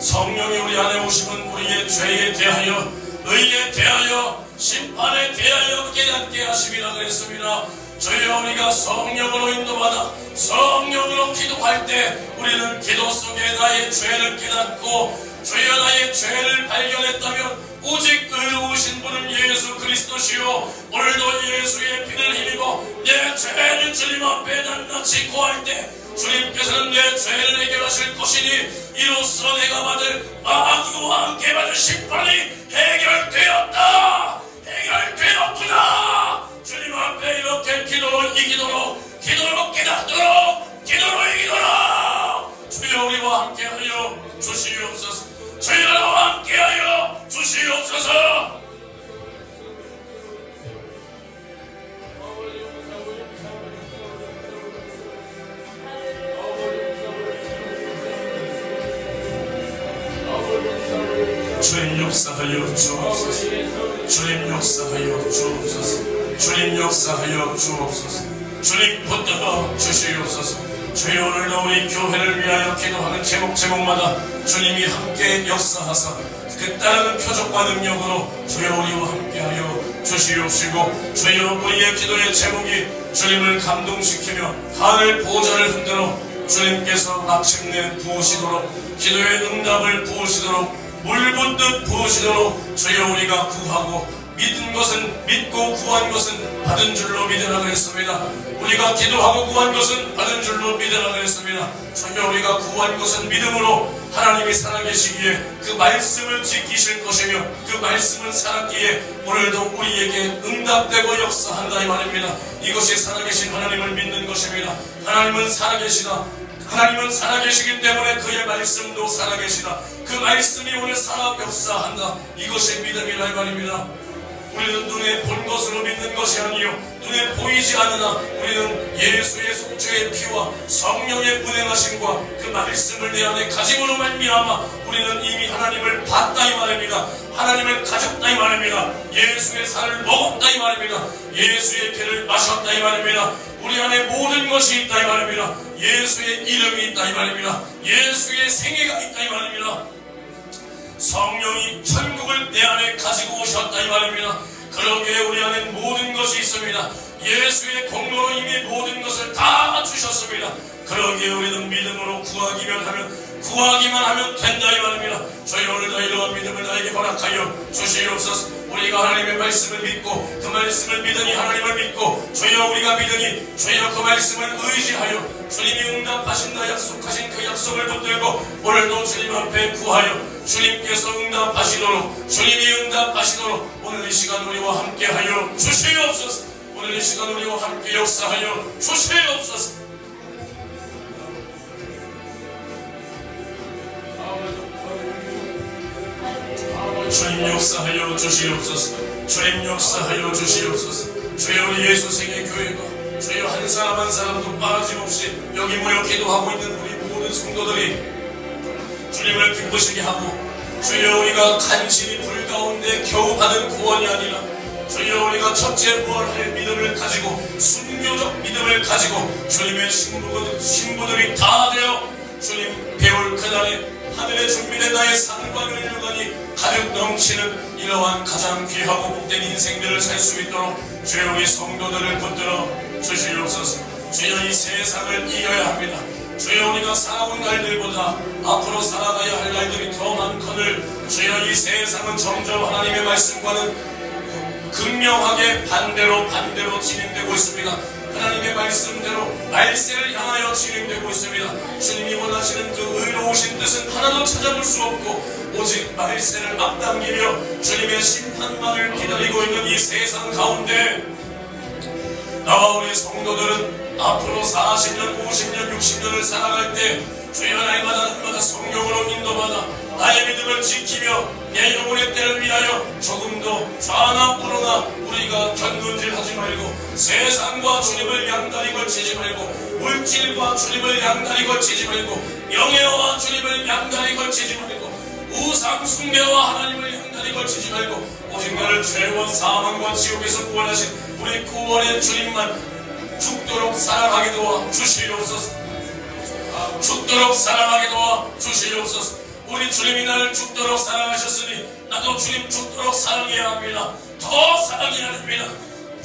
성령이 우리 안에 오시면 우리의 죄에 대하여, 의에 대하여, 심판에 대하여 깨닫게 하심이라 그랬습니다. 주여 우리가 성령으로 인도받아 성령으로 기도할 때 우리는 기도 속에 나의 죄를 깨닫고 주여 나의 죄를 발견했다면 오직 의로우신 분은 예수 그리스도시요 오늘도 예수의 피를 힘입어 내 죄를 주님 앞에 낱낱이 고할 때 주님께서는 내 죄를 해결하실 것이니 이로써 내가 받을 마귀와 함께 받을 심판이 해결되었다. 해결되었구나. 주님 앞에 이렇게 기도로 이기도록, 기도로 깨닫도록, 기도로 이기도록 주여 우리와 함께하여 주시옵소서. 주여 나와 함께하여 주시옵소서. 주님 역사하여 주옵소서. 주님 역사하여 주옵소서. 주님 역사하여 주옵소서. 주님 붙들어 주시옵소서. 주여 오늘도 우리 교회를 위하여 기도하는 제목마다 주님이 함께 역사하사 그 따르는 표적과 능력으로 주여 우리와 함께하여 주시옵시고 주여 우리의 기도의 제목이 주님을 감동시키며 하늘 보좌를 흔들어 주님께서 마침내 부으시도록 기도의 응답을 부으시도록 물 붓듯 부으시도록 주여 우리가 구하고 믿은 것은 믿고 구한 것은 받은 줄로 믿으라 그랬습니다. 우리가 기도하고 구한 것은 받은 줄로 믿으라 그랬습니다. 주여 우리가 구한 것은 믿음으로 하나님이 살아계시기에 그 말씀을 지키실 것이며 그 말씀은 살았기에 오늘도 우리에게 응답되고 역사한다 이 말입니다. 이것이 살아계신 하나님을 믿는 것입니다. 하나님은 살아계시다. 하나님은 살아계시기 때문에 그의 말씀도 살아계시다. 그 말씀이 오늘 살아 역사한다. 이것이 믿음이라 이 말입니다. 우리는 눈에 본 것으로 믿는 것이 아니요 눈에 보이지 않으나 우리는 예수의 속죄의 피와 성령의 운행하심과 그 말씀을 내 안에 가짐으로 말미암아 우리는 이미 하나님을 봤다 이 말입니다. 하나님을 가졌다 이 말입니다. 예수의 살을 먹었다 이 말입니다. 예수의 피를 마셨다 이 말입니다. 우리 안에 모든 것이 있다 이 말입니다. 예수의 이름이 있다 이 말입니다. 예수의 생애가 있다 이 말입니다. 성령이 천국을 내 안에 가지고 오셨다 이 말입니다. 그러기에 우리 안에 모든 것이 있습니다. 예수의 공로로 이미 모든 것을 다 주셨습니다. 그러기에 우리는 믿음으로 구하기만 하면 된다 이 말입니다. 저희 오늘도 이러한 믿음을 나에게 허락하여 주시옵소서. 우리가 하나님의 말씀을 믿고 그 말씀을 믿으니 하나님을 믿고 주여 우리가 믿으니 주여 그 말씀을 의지하여 주님이 응답하신다 약속하신 그 약속을 붙들고 오늘도 주님 앞에 구하여 주님께서 응답하시도록, 주님이 응답하시도록 오늘 이 시간 우리와 함께하여 주시옵소서. 오늘 이 시간 우리와 함께 역사하여 주시옵소서. 주님 역사하여 주시옵소서. 주님 역사하여 주시옵소서. 주여 우리 예수생의 교회가 주여 한 사람 한 사람도 빠짐없이 여기 모여 기도하고 있는 우리 모든 성도들이 주님을 기쁘시게 하고, 주여 우리가 간신히 불 가운데 겨우 받은 구원이 아니라 주여 우리가 첫째 부활할 믿음을 가지고 순교적 믿음을 가지고 주님의 신부들이 다 되어 주님 배울 그날에 하늘에 준비된 나의 상과 멸류관이 가득 넘치는 이러한 가장 귀하고 복된 인생들을 살 수 있도록 주여 우리 성도들을 붙들어 주시옵소서. 주여 이 세상을 이겨야 합니다. 주여 우리가 살아온 날들보다 앞으로 살아가야 할 날들이 더 많거늘 주여 이 세상은 점점 하나님의 말씀과는 극명하게 반대로 진행되고 있습니다. 하나님의 말씀대로 말세를 향하여 진행되고 있습니다. 주님이 원하시는 그 의로우신 뜻은 하나도 찾아볼 수 없고 오직 말세를 앞당기며 주님의 심판만을 기다리고 있는 이 세상 가운데 나와 우리 성도들은 앞으로 40년, 50년, 60년을 살아갈 때 주여 날마다 성령으로 인도받아 나의 믿음을 지키며 내 영혼의 때를 위하여 조금도 좌나 우로나 우리가 견눈질하지 말고 세상과 주님을 양다리 걸치지 말고 물질과 주님을 양다리 걸치지 말고 명예와 주님을 양다리 걸치지 말고 우상 숭배와 하나님을 양다리 걸치지 말고 오직 나를 죄와 사망과 지옥에서 구원하신 우리 구원의 주님만 죽도록 사랑하게 도와 주시옵소서. 죽도록 사랑하게 도와 주시옵소서. 우리 주님이 나를 죽도록 사랑하셨으니 나도 주님 죽도록 사랑해야 합니다. 더 사랑해야 합니다.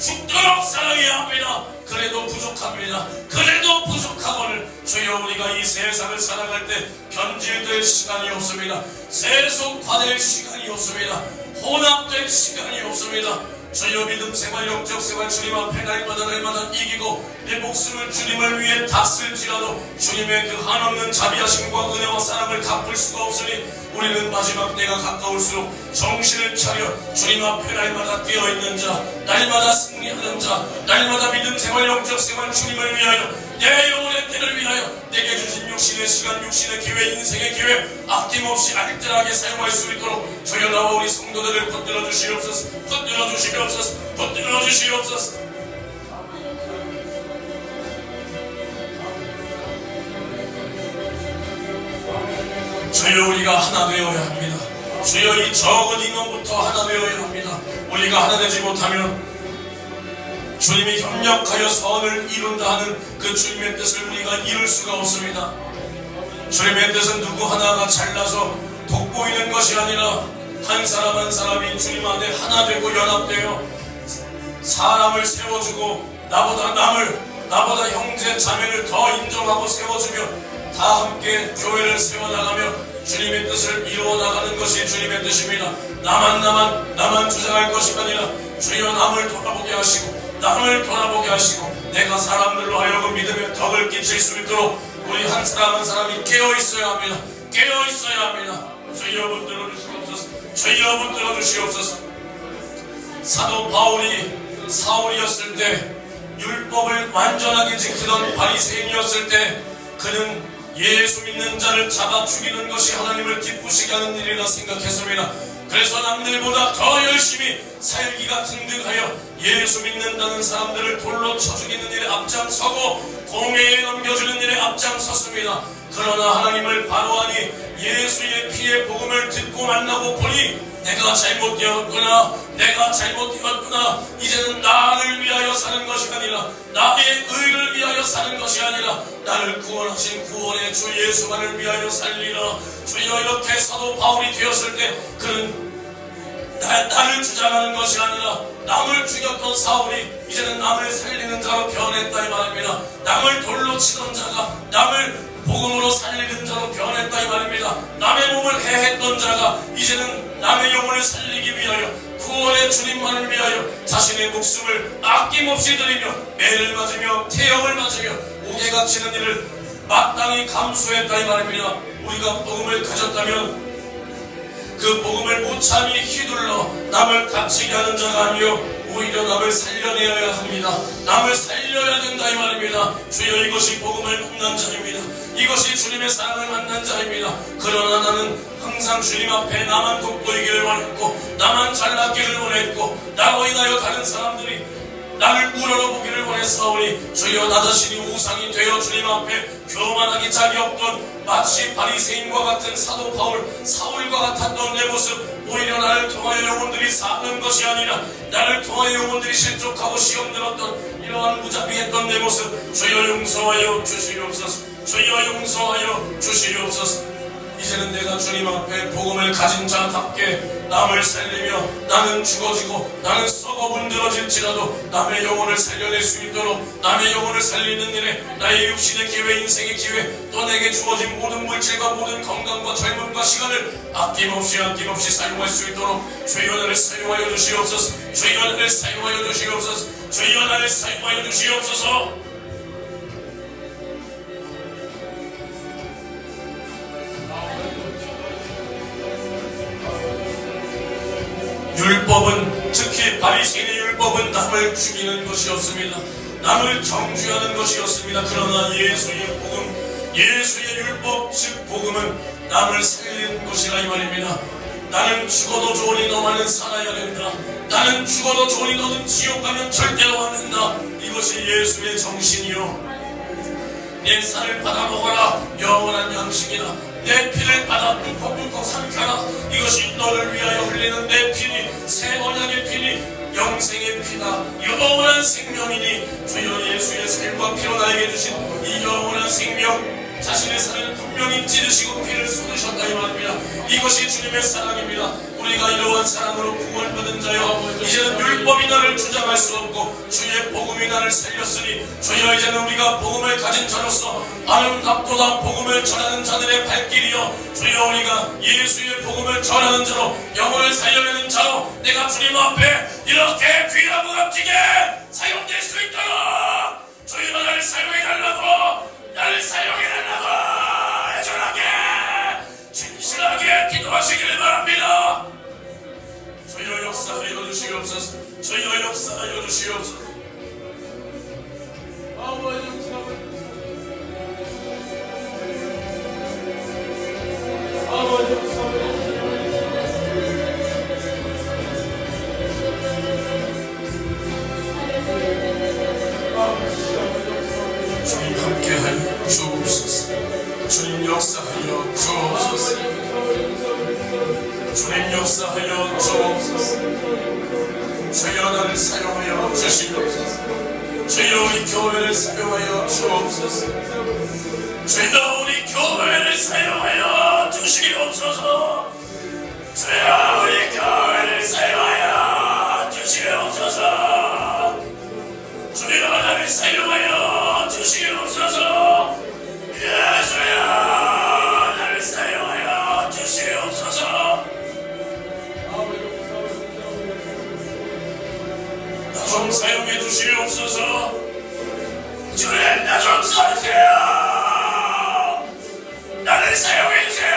죽도록 사랑해야 합니다. 그래도 부족합니다. 그래도 부족하거늘 주여 우리가 이 세상을 살아갈 때 변질될 시간이 없습니다. 세속화될 시간이 없습니다. 혼합될 시간이 없습니다. 주여 믿음 생활, 영적 생활 주님 앞에 날마다 이기고 내 목숨을 주님을 위해 다 쓸지라도 주님의 그 한없는 자비하심과 은혜와 사랑을 갚을 수가 없으니 우리는 마지막 때가 가까울수록 정신을 차려 주님 앞에 날마다 깨어있는 자, 날마다 승리하는 자, 날마다 믿음 생활, 영적 생활 주님을 위하여 내 영혼의 때를 위하여 내게 주신 육신의 시간, 육신의 기회, 인생의 기회 아낌없이 알뜰하게 사용할 수 있도록 주여 나와 우리 성도들을 붙들어 주시옵소서. 붙들어 주시옵소서. 붙들어 주시옵소서. 주여 우리가 하나 되어야 합니다. 주여 이 적은 인원부터 하나 되어야 합니다. 우리가 하나 되지 못하면 주님이 협력하여 선을 이룬다 하는 그 주님의 뜻을 우리가 이룰 수가 없습니다. 주님의 뜻은 누구 하나가 잘나서 돋보이는 것이 아니라 한 사람 한 사람이 주님 안에 하나 되고 연합되어 사람을 세워주고 나보다 형제 자매를 더 인정하고 세워주며 다 함께 교회를 세워나가며 주님의 뜻을 이루어나가는 것이 주님의 뜻입니다. 나만 주장할 것이 아니라 주여 남을 돌아보게 하시고 내가 사람들로 하여금 믿음의 덕을 끼칠 수 있도록 우리 한 사람 한 사람이 깨어있어야 합니다. 주여 붙들어 주시옵소서. 주여 붙들어 주시옵소서. 사도 사울이었을 때 율법을 완전하게 지키던 바리새인이었을 때 그는 예수 믿는 자를 잡아 죽이는 것이 하나님을 기쁘시게 하는 일이라 생각했습니다. 그래서 남들보다 더 열심히 살기가 등등하여 예수 믿는다는 사람들을 돌로 쳐 죽이는 일에 앞장서고 공회에 넘겨주는 일에 앞장섰습니다. 그러나 하나님을 바로하니 예수의 피의 복음을 듣고 만나고 보니 내가 잘못되었구나. 이제는 나를 위하여 사는 것이 아니라 나의 의를 위하여 사는 것이 아니라 나를 구원하신 구원의 주 예수만을 위하여 살리라. 주여 이렇게 사도 바울이 되었을 때 그는 나를 주장하는 것이 아니라 남을 죽였던 사울이 이제는 남을 살리는 자로 변했다 이 말입니다. 남을 돌로 치던 자가 남을 복음으로 살리는 자로 변했다 이 말입니다. 남의 몸을 해했던 자가 이제는 남의 영혼을 살리기 위하여 구원의 주님만을 위하여 자신의 목숨을 아낌없이 드리며 매를 맞으며 태형을 맞으며 옥에 갇히는 일을 마땅히 감수했다 이 말입니다. 우리가 복음을 가졌다면 그 복음을 무참히 휘둘러 남을 갇히게 하는 자가 아니요 오히려 남을 살려내어야 합니다. 남을 살려야 된다 이 말입니다. 주여, 이것이 복음을 만난 자입니다. 이것이 주님의 사랑을 만난 자입니다. 그러나 나는 항상 주님 앞에 나만 돋보이기를 원했고, 나만 잘났기를 원했고, 나로 인하여 다른 사람들이 나를 우러러보기를 원했사오니, 주여, 나 자신이 우상이 되어 주님 앞에 교만하기 짝이 없던 마치 바리새인과 같은 사도 바울, 사울과 같았던 내 모습, 오히려 나를 통하여 영혼들이 사는 것이 아니라 나를 통하여 영혼들이 실족하고 시험 들었던 이러한 무자비했던 내 모습, 주여 용서하여 주시옵소서. 주여 용서하여 주시옵소서. 이제는 내가 주님 앞에 복음을 가진 자답게 남을 살리며, 나는 죽어지고 나는 썩어 문드러질지라도 남의 영혼을 살려낼 수 있도록, 남의 영혼을 살리는 일에 나의 육신의 기회, 인생의 기회, 또 내게 주어진 모든 물질과 모든 건강과 젊음과 시간을 아낌없이 사용할 수 있도록 주여 나를 사용하여 주시옵소서. 주여 나를 사용하여 주시옵소서. 주여 나를 사용하여 주시옵소서. 율법은, 특히 바리새인의 율법은 남을 죽이는 것이었습니다. 남을 정죄하는 것이었습니다. 그러나 예수의 복음, 예수의 율법 즉 복음은 남을 살리는 것이라 이 말입니다. 나는 죽어도 좋으니 너만은 살아야 된다. 나는 죽어도 좋으니 너는 지옥 가면 절대로 안 된다. 이것이 예수의 정신이요, 내 살을 받아 먹어라, 영원한 양식이다. 내 피를 받아 꿀꺽꿀꺽 삼켜라. 이것이 너를 위하여 흘리는 내 피니, 새 언약의 피니, 영생의 피다. 영원한 생명이니, 주여 예수의 살과 피로 나에게 주신 이 영원한 생명, 자신의 살을 분명히 찌르시고 피를 쏟으셨다 이 말입니다. 이것이 주님의 사랑입니다. 우리가 이러한 사랑으로 구원받은 자여, 이제는 율법이 나를 주장할 수 없고 주의 복음이 나를 살렸으니, 주여 이제는 우리가 복음을 가진 자로서 아름답도다 복음을 전하는 자들의 발길이여, 주여 우리가 예수의 복음을 전하는 자로, 영혼을 살려내는 자로 내가 주님 앞에 이렇게 귀하고 값지게 사용될 수 있도록 주여 나를 사용해달라고, 나를 사용해달라고 애절하게 진실하게 기도하시기를 바랍니다. 주여 역사하여 주시옵소서. 주여 역사하여 주시옵소서. 아버지 역사하여 아버지 역사하여 주님 함께하여 주옵소서. 주님 역사하여 주옵소서. 주님 역사하여 주옵소서. 주여 나를 사용하여 주시옵소서. 주여 우리 교회를 사용하여 주옵소서. 주여 우리 교회를 사용하여 주시옵소서. 주여 우리 교회를 사용하여 주시옵소서. 주여 나를 사용하여 주시옵소서. 예수여 나를 사용하여 주시옵소서. 나 좀 사용해 주시옵소서. 주님 나 좀 사주세요. 나를 사용해 주세요.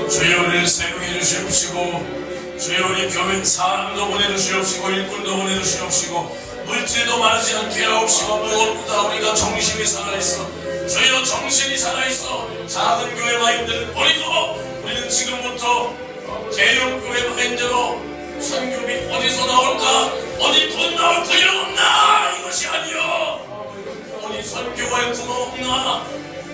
주여 우리를 사용해 주시옵시고, 주여 우리 교회 사람도 보내주시옵시고, 일꾼도 보내주시옵시고, 물질도 마르지 않게 하옵시고, 무엇보다 우리가 정신이 살아있어, 주여 정신이 살아있어 작은 교회 마인드를 버리고 우리는 지금부터 개혁교회 마인드로 선교비 어디서 나올까, 어디 돈 나올 구역 없나, 이것이 아니요, 어디 선교할 구멍 없나,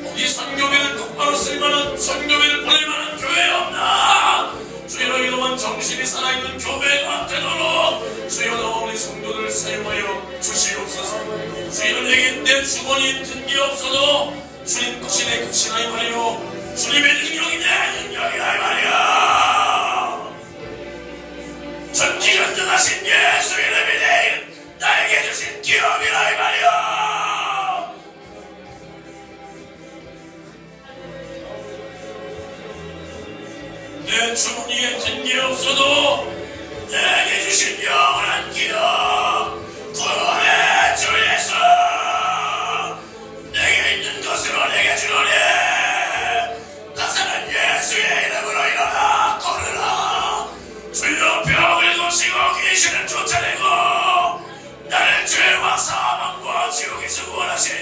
어디 선교비를 똑바로 쓸만한, 선교비를 보낼 만한 교회 없나. 주여 이러한 정신이 살아있는 교회가 되도록 주여 나와 우리 성도들을 사용하여 주시옵소서. 주여 내게 내 주머니 든 게 없어도 주님 것이 내 것이라 이 말이요, 주님의 능력이 내 능력이라 이 말이요, 전지전능하신 예수 이름이 내 나에게 주신 기업이라 이 말이요. 주머니에 든 게 없어도 내게 주신 영원한 기업 구원의 주 예수, 내게 있는 것으로 내게 주노니 나사는 예수의 이름으로 일어나 걸으라. 주여 병을 고치고 귀신을 쫓아내고 나를 죄와 사망과 지옥에서 구원하신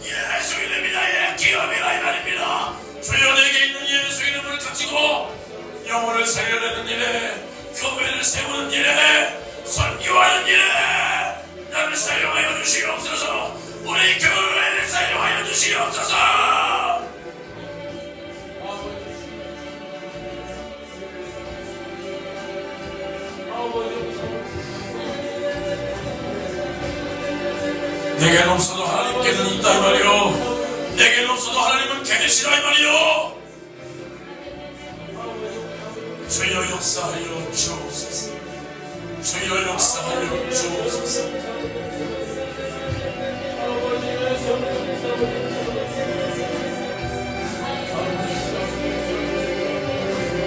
예수 이름이 나의 기업이라 이 말입니다. 주여 내게 있는 예수 이름을 가지고 영혼을 살려내는 일에, 교회를 세우는 일에, 선교하는 일에 나를 사용하여 주시옵소서. 우리 교회를 사용하여 주시옵소서. 내게는 없어도 하나님께는 있다 이 말이요. 내게는 없어도 하나님은 계시라 이 말이요. 주여 역사하여 주옵소서. 주여 역사하여 주옵소서.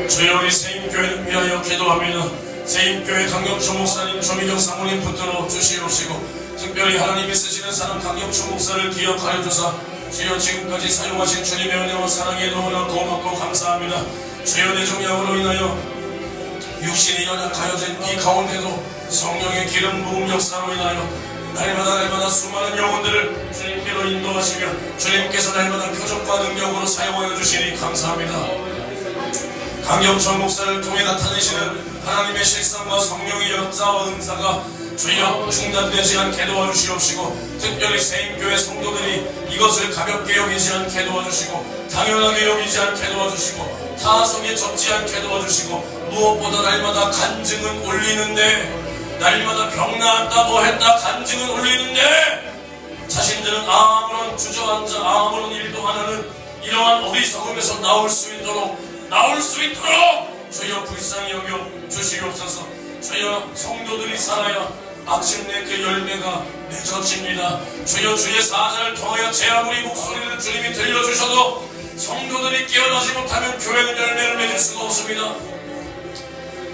주여 우리 세임교회를 위하여 기도합니다. 세임교회 강경주 목사님, 조미경 사모님 붙들어 주시옵시고 특별히 하나님이 쓰시는 사람 강경주 목사를 기억하여 주사 주여 지금까지 사용하신 주님의 은혜와 사랑에 너무나 고맙고 감사합니다. 주여 내 종양으로 인하여 육신이 연약하여진 이 가운데도 성령의 기름 부음 역사로 인하여 날마다 수많은 영혼들을 주님께로 인도하시며 주님께서 날마다 표적과 능력으로 사용하여 주시니 감사합니다. 강경천 목사를 통해 나타내시는 하나님의 실상과 성령의 역사와 은사가 주여 중단되지 않게 도와주시옵시고 특별히 세임교회 성도들이 이것을 가볍게 여기지 않게 도와주시고 당연하게 여기지 않게 도와주시고 타성에 적지 않게 도와주시고 무엇보다 날마다 간증은 올리는데 날마다 병 나았다 뭐 했다 간증은 올리는데 자신들은 아무런 주저앉아 아무런 일도 안 하는 이러한 어리석음에서 나올 수 있도록 주여 불쌍히 여겨 주시옵소서. 주여 성도들이 살아야 마침내 그 열매가 맺어집니다. 주여 주의 사자를 통하여 제 아무리 목소리를 주님이 들려주셔도 성도들이 깨어나지 못하면 교회는 열매를 맺을 수가 없습니다.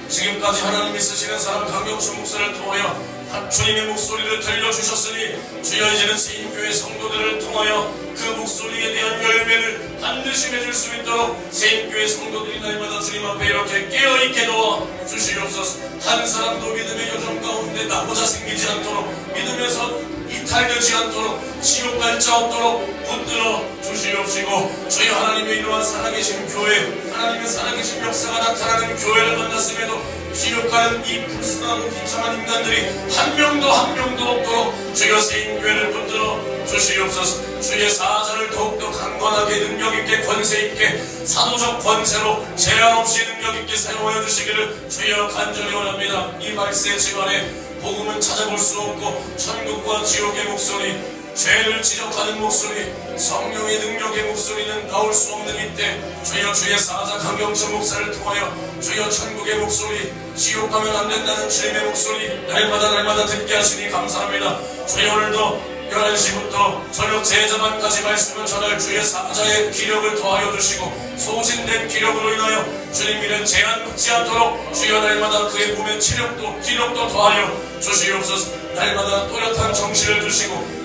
지금까지 하나님이 쓰시는 사람 강경수 목사를 통하여 주님의 목소리를 들려주셨으니 주여 이제는 세임교회 성도들을 통하여 그 목소리에 대한 열매를 반드시 맺을 수 있도록 세임교회 성도들이 날마다 주님 앞에 이렇게 깨어있게 도와 주시옵소서. 한 사람도 믿음의 여정 가운데 나고자 생기지 않도록 믿음에서 이탈되지 않도록 지옥 갈 자 없도록 붙들어 주시옵시고 주여 하나님의 이러한 살아계신 교회 하나님의 살아계신 역사가 나타나는 교회를 만났음에도 지옥 가는 이 불순하고 비참한 인간들이 한 명도 없도록 주여 세임교회를 붙들어 주시옵소서. 주의 사자를 더욱더 강건하게 능력있게 권세있게 사도적 권세로 제한없이 능력있게 사용하여 주시기를 주여 간절히 원합니다. 이 말세 집안에 복음은 찾아볼 수 없고 천국과 지옥의 목소리 죄를 지적하는 목소리 성령의 능력의 목소리는 나올 수 없는 이때 주여 주의 사자 강경천 목사를 통하여 주여 천국의 목소리 지옥 가면 안 된다는 주님의 목소리 날마다 듣게 하시니 감사합니다. 주여 오늘도 11시부터 저녁 제자반까지 말씀을 전할 주의 사자의 기력을 더하여 주시고 소진된 기력으로 인하여 주님 일은 제한받지 않도록 주여 날마다 그의 몸의 체력도 기력도 더하여 주시옵소서. 날마다 또렷한 정신을 주시고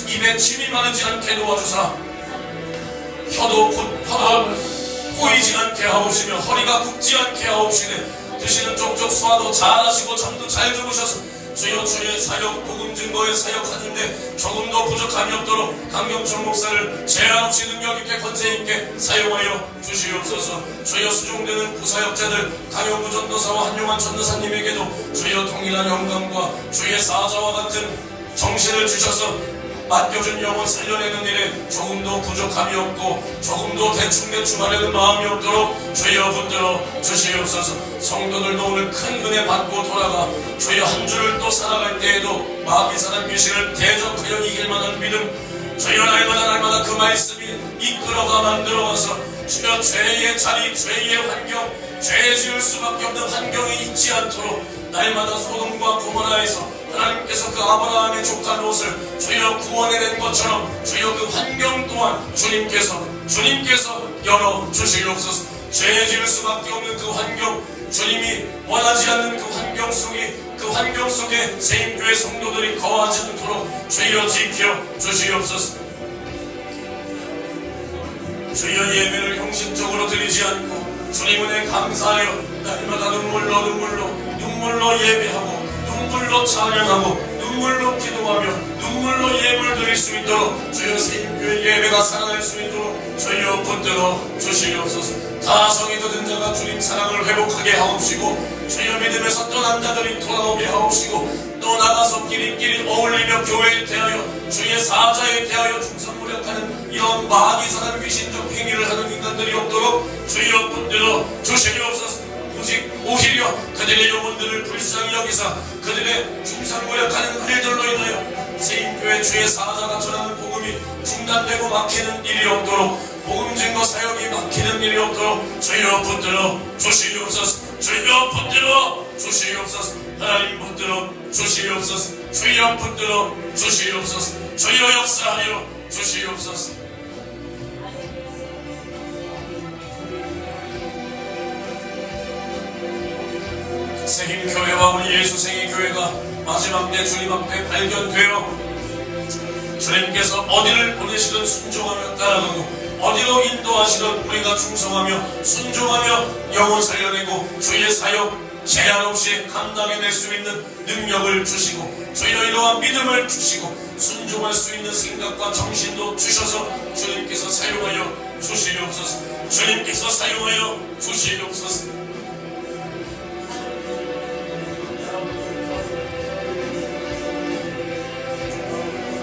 입에 침이 마르지 않게 도와주사 혀도 꼬이지 않게 하옵시며 허리가 굽지 않게 하옵시네 드시는 족족 소화도 잘하시고 잠도 잘 주무셔서 주여 주의 사역 복음 증거에 사역하는데 조금 더 부족함이 없도록 강경천 목사를 제한없이 능력있게 권세있게 사용하여 주시옵소서. 주여 수종되는 부사역자들 강영구 전도사와 한용환 전도사님에게도 주여 동일한 영광과 주의 사자와 같은 정신을 주셔서 맡겨준 영혼 살려내는 일에 조금도 부족함이 없고 조금도 대충 하려는 마음이 없도록 주여 붙들어 주시옵소서. 성도들도 오늘 큰 은혜 받고 돌아가 주여 한 주를 또 살아갈 때에도 마귀 사단 귀신을 대적하여 이길 만한 믿음 주여 날마다 그 말씀이 이끌어가 만들어가서 주여 죄의 자리 죄의 환경 죄 지을 수밖에 없는 환경이 있지 않도록 날마다 소돔과 고모라에서 하나님께서 그 아브라함의 조카 롯을 주여 구원해낸 것처럼 주여 그 환경 또한 주님께서 열어 주시옵소서. 죄 지을 수밖에 없는 그 환경 주님이 원하지 않는 그 환경 속에 세임교회 성도들이 거하지 않도록 주여 지켜 주시옵소서. 주여 예배를 형식적으로 드리지 않고 주님 은혜 감사하여 날마다 눈물로 예배하고 눈물로 찬양하고 눈물로 기도하며 눈물로 예물을 드릴 수 있도록 주여 세임교회 예배가 살아날 수 있도록 주여 붙들어 주시옵소서. 다 성이 돋은 자가 주님 사랑을 회복하게 하옵시고 주여 믿음에서 떠난 자들이 돌아오게 하옵시고 또 나가서 끼리끼리 어울리며 교회에 대하여 주의 사자에 대하여 충성무력하는 이런 마귀사단 귀신적 행위를 하는 인간들이 없도록 주여 붙들어 주시옵소서. 오히려 그들의 영혼들을 불쌍히 여기사 그들의 충성무력하는 일들로 인하여 세임교회 주의 사자가 전하는 복음이 중단되고 막히는 일이 없도록 복음 증거 사역이 막히는 일이 없도록 주여 붙들어 주시옵소서. 주여 붙들어 주시옵소서. 하나님 붙들어 주시옵소서. 주여 붙들어 주시옵소서. 주여 역사하여 주시옵소서. 세임교회와 우리 예수생의 교회가 마지막 때 주님 앞에 발견되어 주님께서 어디를 보내시든 순종하며 따라가고 어디로 인도하시든 우리가 충성하며 순종하며 영혼 살려내고 주의 사역 제한 없이 감당해낼 수 있는 능력을 주시고 주여 이러한 믿음을 주시고 순종할 수 있는 생각과 정신도 주셔서 주님께서 사용하여 주시옵소서. 주님께서 사용하여 주시옵소서.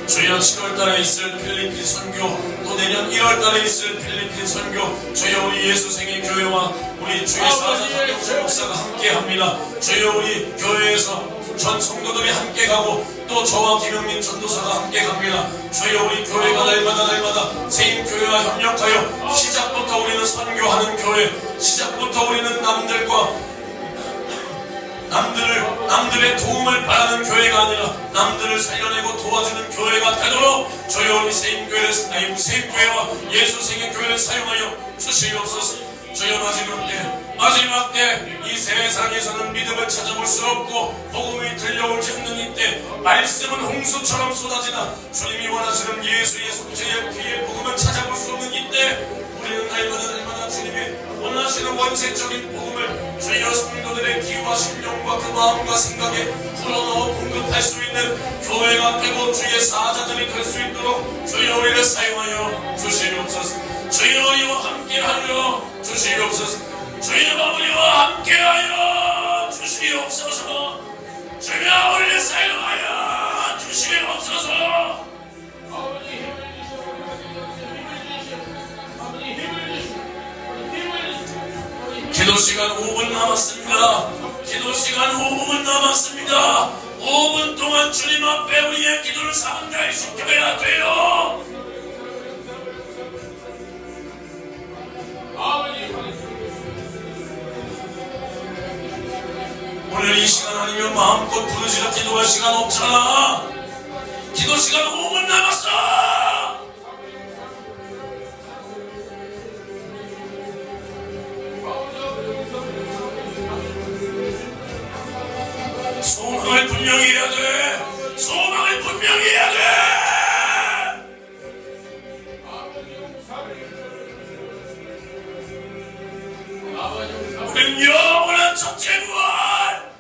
주여 7월달에 있을 필리핀 선교 또 내년 1월달에 있을 필리핀 선교 주여 우리 예수생의 교회와 우리 주의 사자 박영수 목사가 함께합니다. 주여 우리 교회에서 전 성도들이 함께 가고 또 저와 김영민 전도사가 함께 갑니다. 주여 우리 교회가 날마다 세임교회와 협력하여 시작부터 우리는 선교하는 교회, 시작부터 우리는 남들의 도움을 바라는 교회가 아니라 남들을 살려내고 도와주는 교회가 되도록 주여 우리 세임교회와 예수생의 교회를 사용하여 주시옵소서. 주여 마지막 때 이 세상에서는 믿음을 찾아볼 수 없고 복음이 들려오지 않는 이때 말씀은 홍수처럼 쏟아지나 주님이 원하시는 예수의 속죄의 귀의 복음을 찾아볼 수 없는 이때 우리는 날마다 주님이 원하시는 원색적인 복음을 주여 성도들의 기와 심령과 그 마음과 생각에 불어넣어 공급할 수 있는 교회가 되고 주의 사자들이 될 수 있도록 주여 우리를 사용하여 주시옵소서. 주여 우리와 함께하여 주시옵소서. 주여 우리와 함께하여 주시옵소서. 주여 우리를 사용하여 주시옵소서. 기도 시간 5분 남았습니다. 기도 시간 5분 남았습니다. 5분 동안 주님 앞에 우리의 기도를 상달시켜야 돼요. 오늘 이 시간 아니면 마음껏 부르짖어 기도할 시간 없잖아. 기도 시간 5분 남았어. 소망을 분명히 해야 돼. 소망을 분명히 해야 돼. 우린 영원한 첫째부활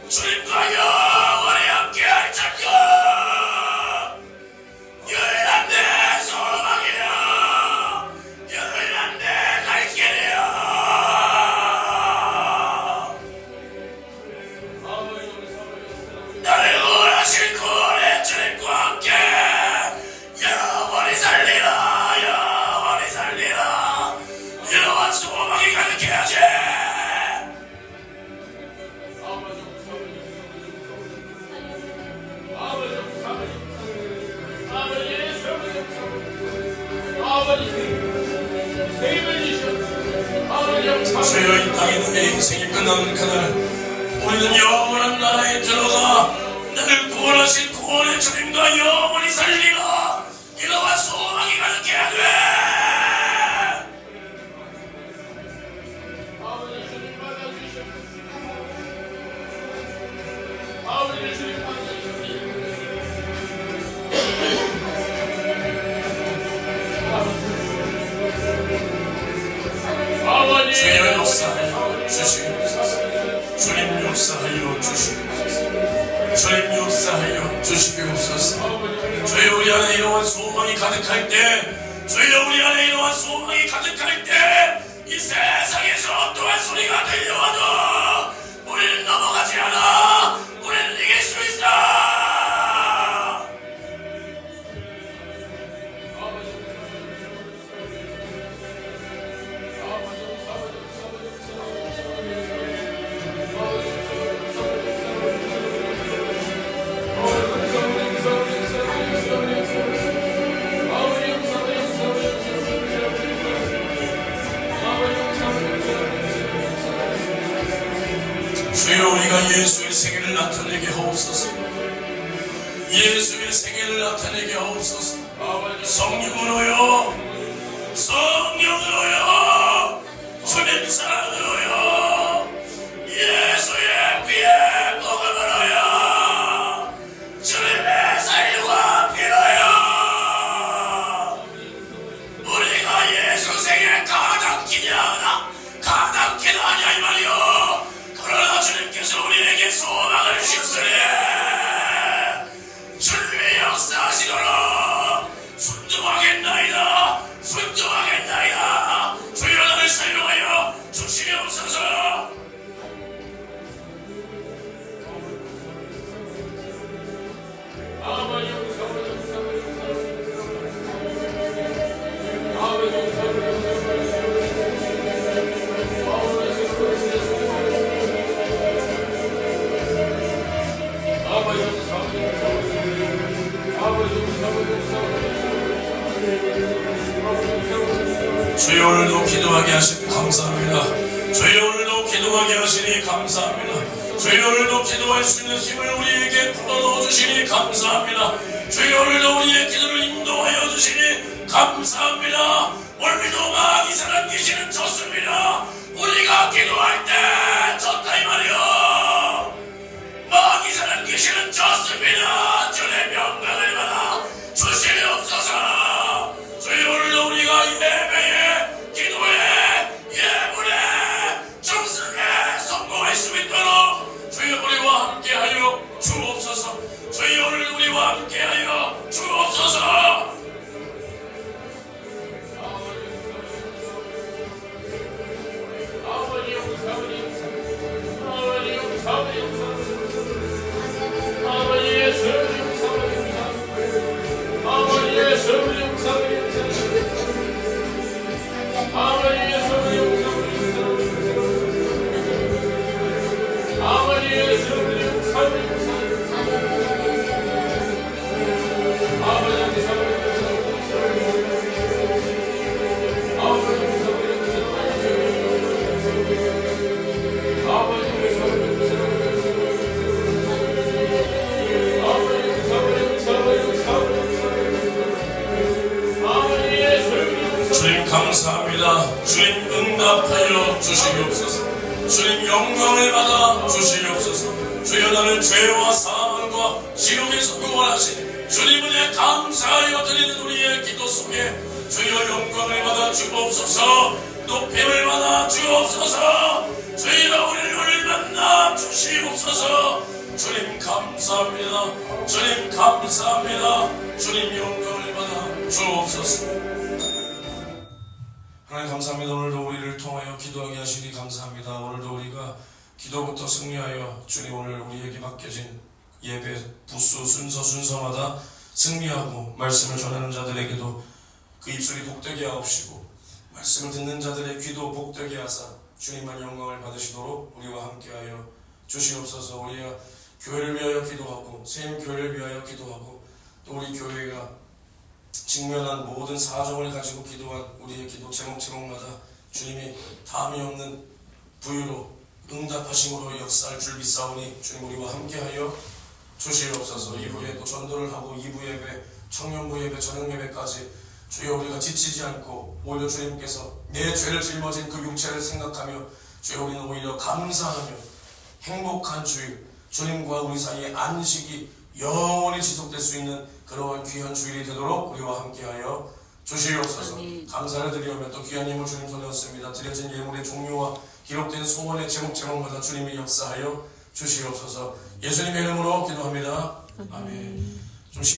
주님과 영원히 함께할 자녀. 유일한 내 소망이여. 유일한 내 갈 길이여. 나를 구원하신 구원의 주님과 함께 영원히 살리라. 영원히 살리라. 영원 소망이 가득해야지. 주여 이 땅에 내 인생이 끝나는 그날 우리는 영원한 나라에 들어가 나를 구원하신 구원의 주님과 영원히 살리라. 이러한 소망이 가득해야 돼. 주여 역사하여 주시옵소서. 주님 역사하여 주시옵소서. 주님 역사하여 주시옵소서. 주여 우리 안에 이러한 소망이 가득할 때, 주여 우리 안에 이러한 소망이 가득할 때, 이 세상에서 어떠한 소리가 들려와도 우리는 넘어가지 않아. 우리는 이길 수 있어. 주여 우리가 예수의 생애를 나타내게 하옵소서. 예수의 생애를 나타내게 하옵소서. 성령으로요, 성령으로요, 주님 사랑으로요, 예수의 피에 복음으로요, 주님의 살과 피로요, 우리가 예수 생애 가당키냐 하나 가당키나 하냐 이 말이요. 그러나 주님께서 우리에게 소망을 주셨으니 주님의 역사하시도록 순종하겠나이다. 순종하겠나이다. 주여 나를 사용하여 주시옵소서. 주여 오늘도 기도하게 하시니 감사합니다. 주여 오늘도 기도하게 하시니 감사합니다. 주여 오늘도 기도할 수 있는 힘을 우리에게 불어넣어 주시니 감사합니다. 주여 오늘도 우리의 기도를 인도하여 주시니 감사합니다. 오늘도 마귀 사람 귀신은 졌습니다. 우리가 기도할 때 졌다 이 말이요. 마귀 사람 귀신은 졌습니다. 주의 명령을 받아 주시옵소서. 주여 오늘도 우리가 예배에, 기도에, 예물에, 충성에 성공할 수 있도록 주여 우리와 함께하여 주옵소서. 주여 오늘 우리와 함께하여 주옵소서. 주님 감사합니다. 주님 응답하여 주시옵소서. 주님 영광을 받아 주시옵소서. 주여 나를 죄와 사망과 지옥에서 구원하신 주님 은혜 감사하여 드리는 우리의 기도 속에 주여 영광을 받아 주옵소서. 높임을 받아 주옵소서. 주여 우리를 만나 주시옵소서. 주님 감사합니다. 주님 감사합니다. 주님 영광을 받아 주옵소서. 하나님 감사합니다. 오늘도 우리를 통하여 기도하게 하시니 감사합니다. 오늘도 우리가 기도부터 승리하여 주님 오늘 우리에게 맡겨진 예배 부수 순서마다 승리하고 말씀을 전하는 자들에게도 그 입술이 복되게 하옵시고 말씀을 듣는 자들의 귀도 복되게 하사 주님만 영광을 받으시도록 우리와 함께하여 주시옵소서. 우리가 교회를 위하여 기도하고 세임교회를 위하여 기도하고 또 우리 교회가 직면한 모든 사정을 가지고 기도한 우리의 기도 제목마다 주님이 다함이 없는 부유로 응답하심으로 역사할 줄 믿사오니 주님 우리와 함께하여 주시옵소서. 이후에 또 전도를 하고 2부 예배, 청년부 예배, 저녁 예배까지 주여 우리가 지치지 않고 오히려 주님께서 내 죄를 짊어진 그 육체를 생각하며 주여 우리는 오히려 감사하며 행복한 주일 주님과 우리 사이의 안식이 영원히 지속될 수 있는 그러한 귀한 주일이 되도록 우리와 함께하여 주시옵소서. 감사를 드리오며 또 귀한 예물 주님 손에 얻습니다. 드려진 예물의 종류와 기록된 소원의 제목마다 주님이 역사하여 주시옵소서. 예수님의 이름으로 기도합니다. 아멘.